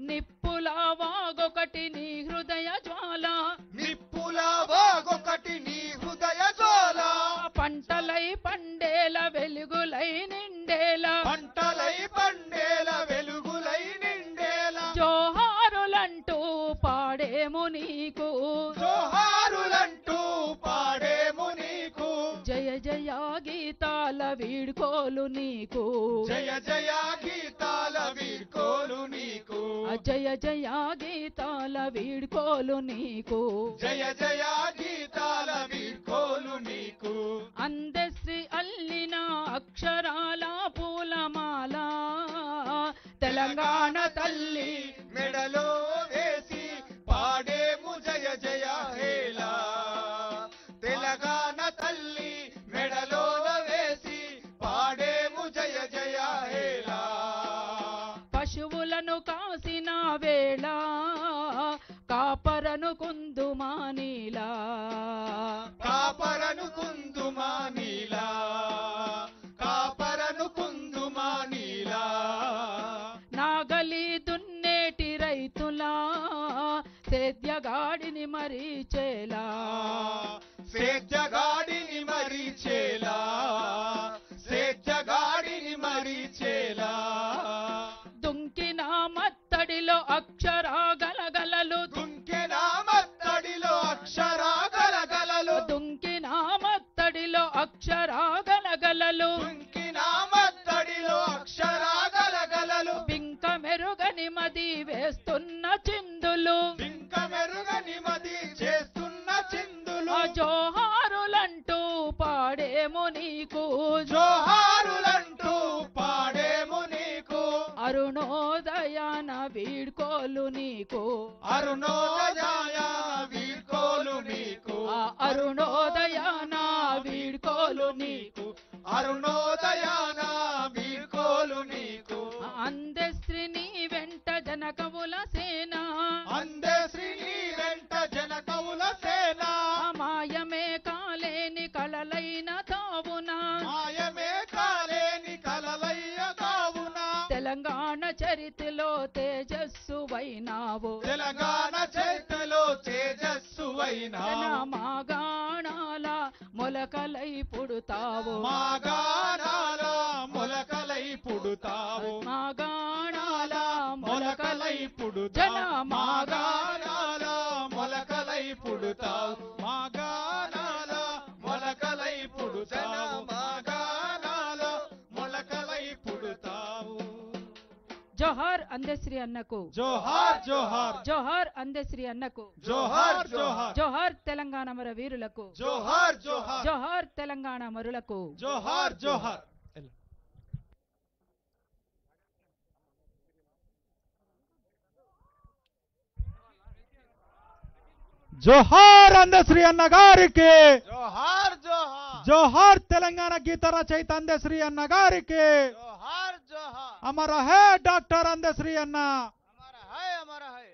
B: నిప్పులా వాగొకటి నీ హృదయ జ్వాల
A: నిప్పులా వాగొకటి నీ హృదయ జ్వాల
B: పంటలై వీడ్కోలు నీకు
A: జయ జయ గీతాల వీడ్కోలు నీకు
B: జయ జయ గీతాల వీడ్కోలు నీకు
A: జయ జయ గీతాల వీడ్కోలు నీకు
B: అందశ్రీ అల్లిన అక్షరాల పూలమాల తెలంగాణ తల్లి
A: మెడలో వేసి పాడేము జయ జయ హేలా తెలంగాణ తల్లి మెడలో వేసి పాడేము జయ జయ హేలా
B: పశువులను కాసిన వేళ కాపరను కుందుమానీలా
A: కాపరను కుందుమానీలా కాపరను కుందుమానీలా
B: నాగలి దున్నేటి రైతులా సేద్యగాడిని మరీచేలా
A: సేద్యగాడిని మరీచేలా సేద్యగాడిని మరీచేలా
B: దుంకిన మత్తడిలో అక్షరా గలగలలు
A: దుంకిన మత్తడిలో అక్షరా గలగలలు
B: దుంకిన మత్తడిలో అక్షరా గలగలలు
A: దుంకిన మత్తడిలో అక్షరా గలగలలు
B: బింక మెరుగని మది వేస్తున్న చిందులు
A: బింక మెరుగని మది చేస్తున్న చిందులు
B: జోహారులంటూ పాడేము నీకు
A: జోహారులంటూ పాడేము నీకు
B: అరుణోదయాన వీడ్కోలు నీకు
A: అరుణోదయాన వీడ్కోలు నీకు
B: అరుణోదయాన వీడ్కోలు నీకు
A: అరుణోదయాన వీడ్కోలు నీకు
B: అందశ్రీ నీ వెంట జనకవుల సేన
A: అందశ్రీ నీ వెంట జనకవుల సేన
B: మాయమే కాలేని కళలైన తావున
A: మాయమే కాలేని కలలయ్య కావున
B: తెలంగాణ చరిత్రలో తేజస్సు వైనావు
A: తెలంగాణ చరిత్రలో తేజస్సువైనావు
B: మాగాణాల మొలకలై పుడుతావు
A: మాగాణాల మొలకలై పుడుతావు
B: మాగాణాల
A: మొలకలై పుడుతావు మాగాణాల మొలకలై పుడుతావు మాగాణాల మొలకలై పుడుతావు మాగాణాల మొలకలై పుడుతావు
B: జోహార్ అందశ్రీ అన్నకు
E: జోహార్ జోహార్
B: జోహార్ అందశ్రీ అన్నకు
E: జోహార్ జోహార్
B: జోహార్ తెలంగాణ మర వీరులకు
A: జోహార్ జోహార్
B: జోహార్ తెలంగాణ మరులకు
E: జోహార్ జోహార్ జోహార్ అందశ్రీ అన్న గారికి
A: జోహార్ జోహార్
E: జోహార్ తెలంగాణ గీత రచయిత అందశ్రీ అన్న గారికి
A: జోహార్ జోహార్
E: అమర హే డాక్టర్ అందశ్రీ అన్న
A: हमारा है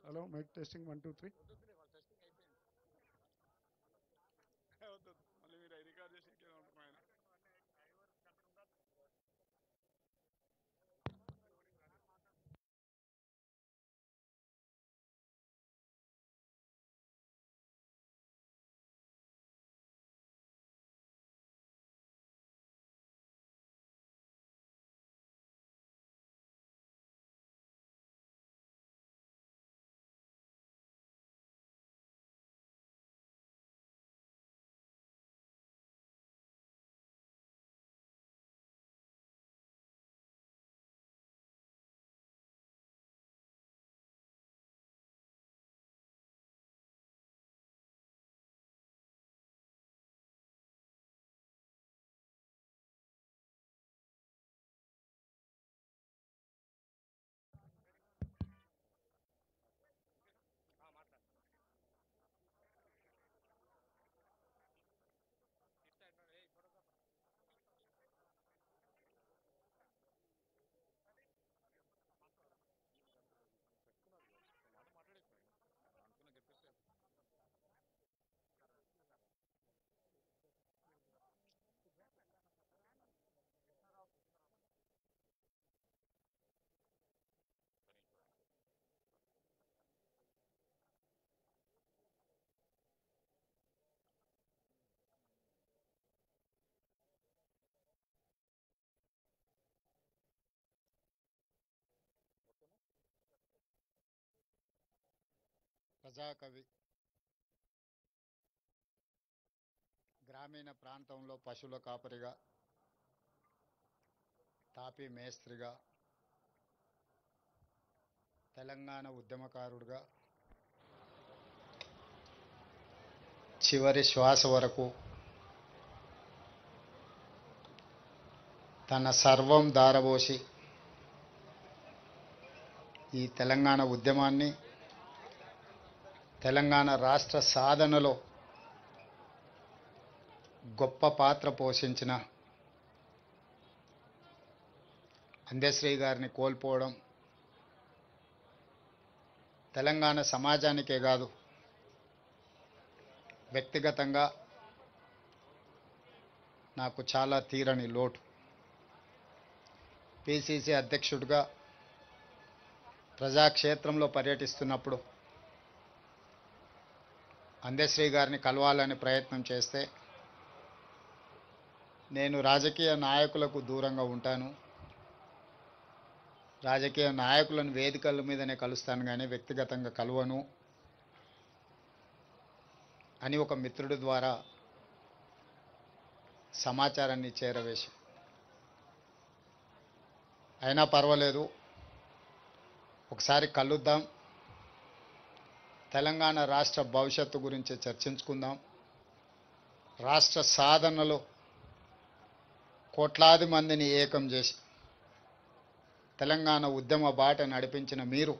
J: Hello, mic testing 1 2 3.
K: ప్రజాకవి, గ్రామీణ ప్రాంతంలో పశువుల కాపరిగా, తాపీ మేస్త్రిగా, తెలంగాణ ఉద్యమకారుడిగా చివరి శ్వాస వరకు తన సర్వం దారబోసి ఈ తెలంగాణ ఉద్యమాన్ని, తెలంగాణ రాష్ట్ర సాధనలో గొప్ప పాత్ర పోషించిన అందశ్రీ గారిని కోల్పోవడం తెలంగాణ సమాజానికే కాదు, వ్యక్తిగతంగా నాకు చాలా తీరని లోటు. పిసిసి అధ్యక్షుడిగా ప్రజాక్షేత్రంలో పర్యటిస్తున్నప్పుడు అందశ్రీ గారిని కలవాలని ప్రయత్నం చేస్తే నేను రాజకీయ నాయకులకు దూరంగా ఉంటాను, రాజకీయ నాయకులను వేదికల మీదనే కలుస్తాను కానీ వ్యక్తిగతంగా కలవను అని ఒక మిత్రుడి ద్వారా సమాచారాన్ని చేరవేసి, అయినా పర్వాలేదు ఒకసారి కలుద్దాం, తెలంగాణ రాష్ట్ర భవిష్యత్తు గురించి చర్చించుకుందాం, రాష్ట్ర సాధనలో కోట్లాది మందిని ఏకం చేసి తెలంగాణ ఉద్యమ బాట నడిపించిన మీరు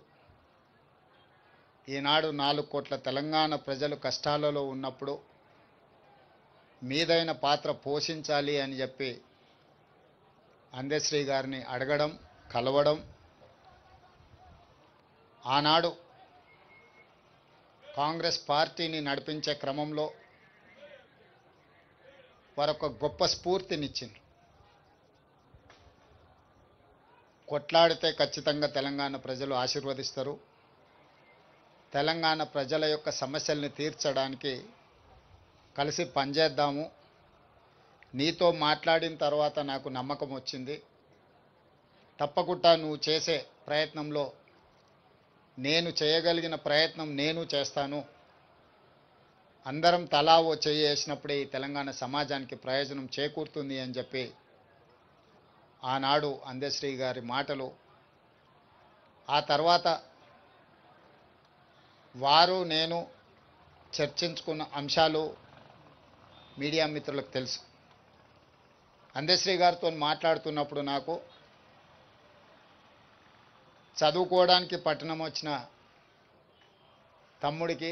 K: ఈనాడు 4 కోట్ల తెలంగాణ ప్రజలు కష్టాలలో ఉన్నప్పుడు మీదైన పాత్ర పోషించాలి అని చెప్పి అందశ్రీ గారిని అడగడం, కలవడం, ఆనాడు కాంగ్రెస్ పార్టీని నడిపించే క్రమంలో వారొక గొప్ప స్ఫూర్తినిచ్చింది. కొట్లాడితే ఖచ్చితంగా తెలంగాణ ప్రజలు ఆశీర్వదిస్తారు, తెలంగాణ ప్రజల యొక్క సమస్యల్ని తీర్చడానికి కలిసి పనిచేద్దాము, నీతో మాట్లాడిన తర్వాత నాకు నమ్మకం వచ్చింది, తప్పకుండా నువ్వు చేసే ప్రయత్నంలో నేను చేయగలిగిన ప్రయత్నం నేను చేస్తాను, అందరం తలా ఓ చెయ్యి వేసినప్పుడే ఈ తెలంగాణ సమాజానికి ప్రయోజనం చేకూరుతుంది అని చెప్పి ఆనాడు అందశ్రీ గారి మాటలు, ఆ తర్వాత వారు నేను చర్చించుకున్న అంశాలు మీడియా మిత్రులకు తెలుసు. అందశ్రీ గారితో మాట్లాడుతున్నప్పుడు నాకు చదువుకోవడానికి పట్టణం వచ్చిన తమ్ముడికి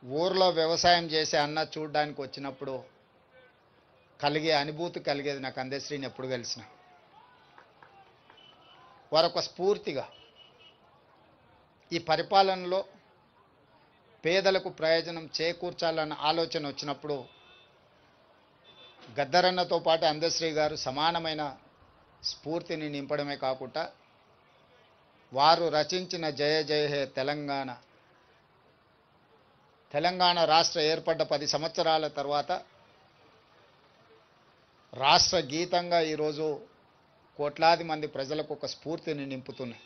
K: ఊర్లో వ్యవసాయం చేసే అన్న చూడడానికి వచ్చినప్పుడు కలిగే అనుభూతి కలిగేది నాకు అందశ్రీని ఎప్పుడు కలిసిన. వారొక స్ఫూర్తిగా ఈ పరిపాలనలో పేదలకు ప్రయోజనం చేకూర్చాలన్న ఆలోచన వచ్చినప్పుడు గద్దరన్నతో పాటు అందశ్రీ గారు సమానమైన స్ఫూర్తిని నింపడమే కాకుండా వారు రచించిన జయ జయ హే తెలంగాణ, తెలంగాణ రాష్ట్ర ఏర్పడ్డ 10 సంవత్సరాల తర్వాత రాష్ట్ర గీతంగా ఈరోజు కోట్లాది మంది ప్రజలకు ఒక స్ఫూర్తిని నింపుతున్నాయి.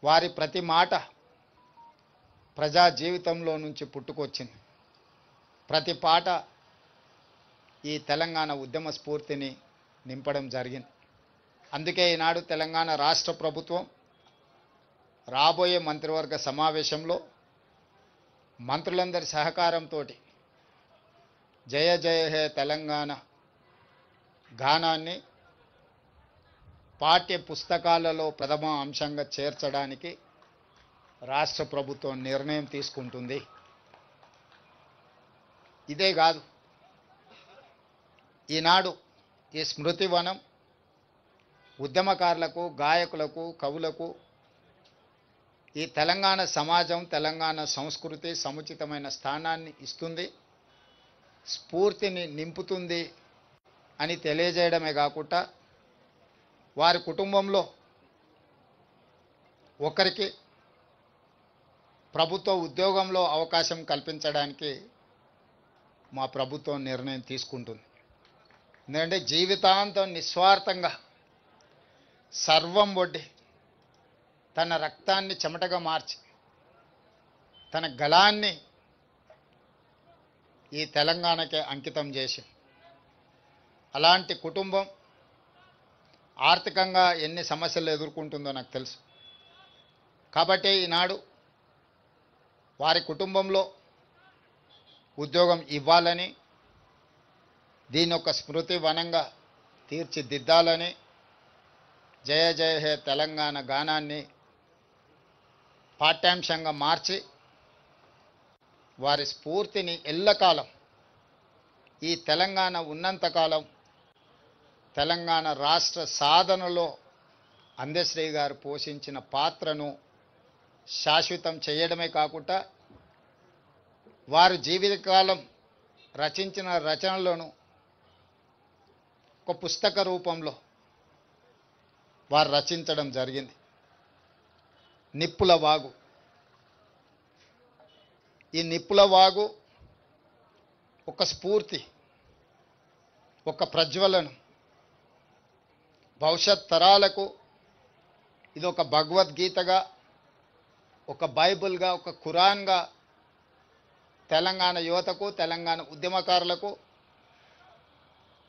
K: వారి ప్రతి మాట ప్రజా జీవితంలో నుంచి పుట్టుకొచ్చింది, ప్రతి పాట ఈ తెలంగాణ ఉద్యమ స్ఫూర్తిని నింపడం జరిగింది. అందుకే ఈనాడు తెలంగాణ రాష్ట్ర ప్రభుత్వం రాబోయే మంత్రివర్గ సమావేశంలో మంత్రులందరి సహకారంతో జయ జయ హే తెలంగాణ గానాన్ని పాఠ్య పుస్తకాలలో ప్రథమ అంశంగా చేర్చడానికి రాష్ట్ర ప్రభుత్వం నిర్ణయం తీసుకుంటుంది. ఇదే కాదు, ఈనాడు ఈ స్మృతివనం ఉద్యమకారులకు, గాయకులకు, కవులకు ఈ తెలంగాణ సమాజం, తెలంగాణ సంస్కృతి సముచితమైన స్థానాన్ని ఇస్తుంది, స్ఫూర్తిని నింపుతుంది అని తెలియజేయడమే కాకుండా వారి కుటుంబంలో ఒకరికి ప్రభుత్వ ఉద్యోగంలో అవకాశం కల్పించడానికి మా ప్రభుత్వం నిర్ణయం తీసుకుంటుంది. ఎందుకంటే జీవితాంతం నిస్వార్థంగా సర్వం ఒడ్డి తన రక్తాన్ని చెమటగా మార్చి తన గళాన్ని ఈ తెలంగాణకే అంకితం చేసి అలాంటి కుటుంబం ఆర్థికంగా ఎన్ని సమస్యలు ఎదుర్కొంటుందో నాకు తెలుసు. కాబట్టి ఈనాడు వారి కుటుంబంలో ఉద్యోగం ఇవ్వాలని, దీని ఒక స్మృతి వనంగా తీర్చిదిద్దాలని జయ జయ హే తెలంగాణ గానాన్ని పాఠ్యాంశంగా మార్చి వారి స్ఫూర్తిని ఎల్లకాలం, ఈ తెలంగాణ ఉన్నంతకాలం తెలంగాణ రాష్ట్ర సాధనలో అందశ్రీ గారు పోషించిన పాత్రను శాశ్వతం చేయడమే కాకుండా వారు జీవితకాలం రచించిన రచనలను ఒక పుస్తక రూపంలో వారు రచించడం జరిగింది. నిప్పుల వాగు. ఈ నిప్పుల వాగు ఒక స్ఫూర్తి, ఒక ప్రజ్వలనం, భవిష్యత్ తరాలకు ఇది ఒక భగవద్గీతగా, ఒక బైబిల్గా, ఒక ఖురాన్గా తెలంగాణ యువతకు, తెలంగాణ ఉద్యమకారులకు,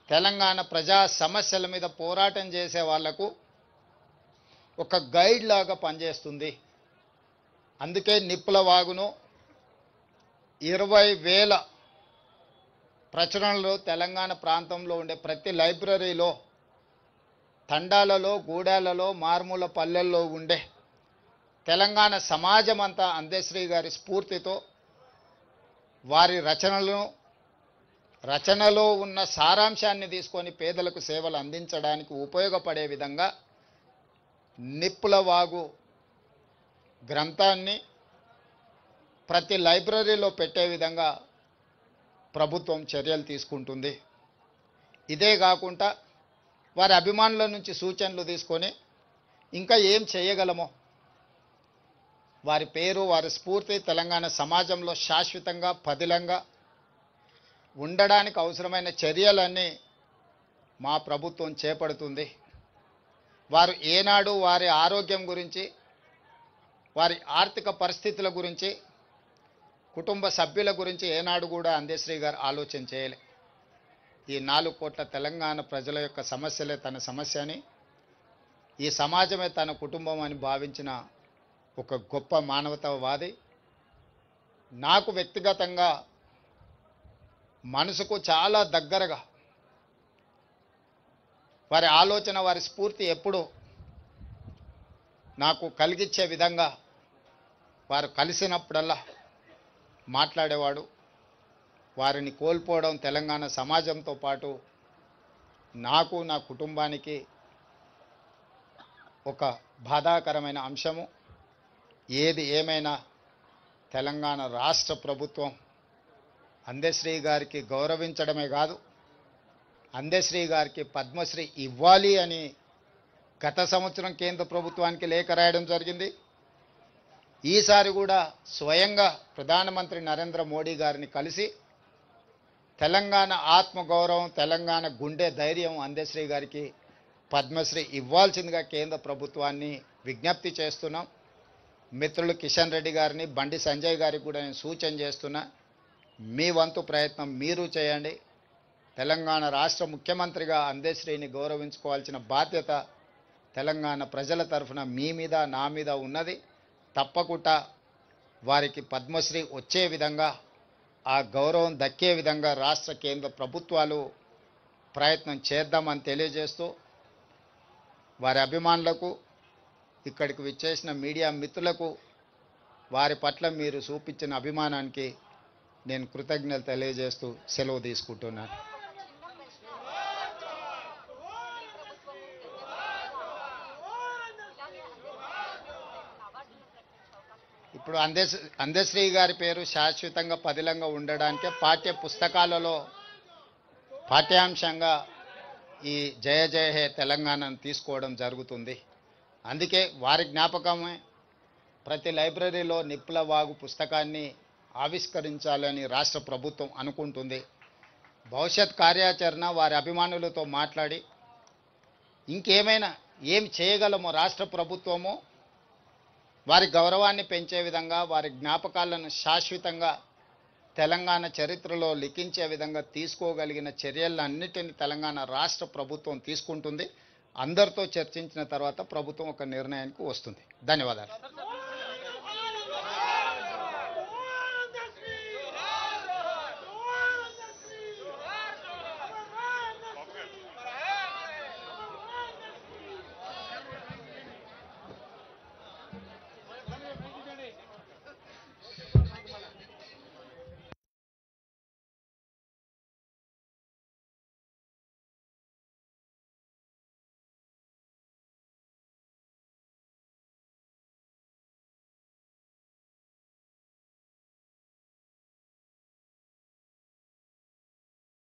K: తెలంగాణ ప్రజా సమస్యల మీద పోరాటం చేసే వాళ్లకు ఒక గైడ్ లాగా పనిచేస్తుంది. అందుకే నిప్పుల వాగును 20,000 ప్రచురణలు తెలంగాణ ప్రాంతంలో ఉండే ప్రతి లైబ్రరీలో, తండాలలో, గూడాలలో, మారుమూల పల్లెల్లో ఉండే తెలంగాణ సమాజం అంతా అందశ్రీ గారి స్ఫూర్తితో వారి రచనలో ఉన్న సారాంశాన్ని తీసుకొని పేదలకు సేవలు అందించడానికి ఉపయోగపడే విధంగా నిప్పుల వాగు గ్రంథాన్ని ప్రతి లైబ్రరీలో పెట్టే విధంగా ప్రభుత్వం చర్యలు తీసుకుంటుంది. ఇదే కాకుండా వారి అభిమానుల నుంచి సూచనలు తీసుకొని ఇంకా ఏం చేయగలమో, వారి పేరు, వారి స్ఫూర్తి తెలంగాణ సమాజంలో శాశ్వతంగా పదిలంగా ఉండడానికి అవసరమైన చర్యలన్నీ మా ప్రభుత్వం చేపడుతుంది. వారు ఏనాడు వారి ఆరోగ్యం గురించి, వారి ఆర్థిక పరిస్థితుల గురించి, కుటుంబ సభ్యుల గురించి ఏనాడు కూడా అందశ్రీ గారు ఆలోచన చేయలే. ఈ 4 కోట్ల తెలంగాణ ప్రజల యొక్క సమస్యలే తన సమస్య అని, ఈ సమాజమే తన కుటుంబం అని భావించిన ఒక గొప్ప మానవతావాది. నాకు వ్యక్తిగతంగా మనసుకు చాలా దగ్గరగా వారి ఆలోచన, వారి స్ఫూర్తి ఎప్పుడు నాకు కలిగించే విధంగా వారు కలిసినప్పుడల్లా మాట్లాడేవాడు. వారిని కోల్పోవడం తెలంగాణ సమాజంతో పాటు నాకు, నా కుటుంబానికి ఒక బాధాకరమైన అంశము. ఏది ఏమైనా తెలంగాణ రాష్ట్ర ప్రభుత్వం అందశ్రీ గారికి గౌరవించడమే కాదు, అందశ్రీ గారికి పద్మశ్రీ ఇవ్వాలి అని గత సంవత్సరం కేంద్ర ప్రభుత్వానికి లేఖ రాయడం జరిగింది. ఈసారి కూడా స్వయంగా ప్రధానమంత్రి నరేంద్ర మోడీ గారిని కలిసి తెలంగాణ ఆత్మగౌరవం, తెలంగాణ గుండె ధైర్యం అందశ్రీ గారికి పద్మశ్రీ ఇవ్వాల్సిందిగా కేంద్ర ప్రభుత్వాన్ని విజ్ఞప్తి చేస్తున్నాం. మిత్రులు కిషన్ రెడ్డి గారిని, బండి సంజయ్ గారికి కూడా నేను సూచన చేస్తున్నా, మీ వంతు ప్రయత్నం మీరు చేయండి. తెలంగాణ రాష్ట్ర ముఖ్యమంత్రిగా అందశ్రీని గౌరవించుకోవాల్సిన బాధ్యత తెలంగాణ ప్రజల తరఫున మీ మీద, నా మీద ఉన్నది. తప్పకుండా వారికి పద్మశ్రీ వచ్చే విధంగా, ఆ గౌరవం దక్కే విధంగా రాష్ట్ర కేంద్ర ప్రభుత్వాలు ప్రయత్నం చేద్దామని తెలియజేస్తూ, వారి అభిమానులకు, ఇక్కడికి విచ్చేసిన మీడియా మిత్రులకు వారి పట్ల మీరు చూపించిన అభిమానానికి నేను కృతజ్ఞతలు తెలియజేస్తూ సెలవు తీసుకుంటున్నాను. ఇప్పుడు అందశ్రీ గారి పేరు శాశ్వతంగా పదిలంగా ఉండడానికే పాఠ్య పుస్తకాలలో పాఠ్యాంశంగా ఈ జయ జయ హే తెలంగాణను తీసుకోవడం జరుగుతుంది. అందుకే వారి జ్ఞాపకమే ప్రతి లైబ్రరీలో నిప్పుల వాగు పుస్తకాన్ని ఆవిష్కరించాలని రాష్ట్ర ప్రభుత్వం అనుకుంటుంది. భవిష్యత్ కార్యాచరణ వారి అభిమానులతో మాట్లాడి ఇంకేమైనా ఏం చేయగలమో రాష్ట్ర ప్రభుత్వము వారి గౌరవాన్ని పెంచే విధంగా, వారి జ్ఞాపకాలను శాశ్వతంగా తెలంగాణ చరిత్రలో లిఖించే విధంగా తీసుకోగలిగిన చర్యలన్నిటిని తెలంగాణ రాష్ట్ర ప్రభుత్వం తీసుకుంటుంది. అందరితో చర్చించిన తర్వాత ప్రభుత్వం ఒక నిర్ణయానికి వస్తుంది. ధన్యవాదాలు.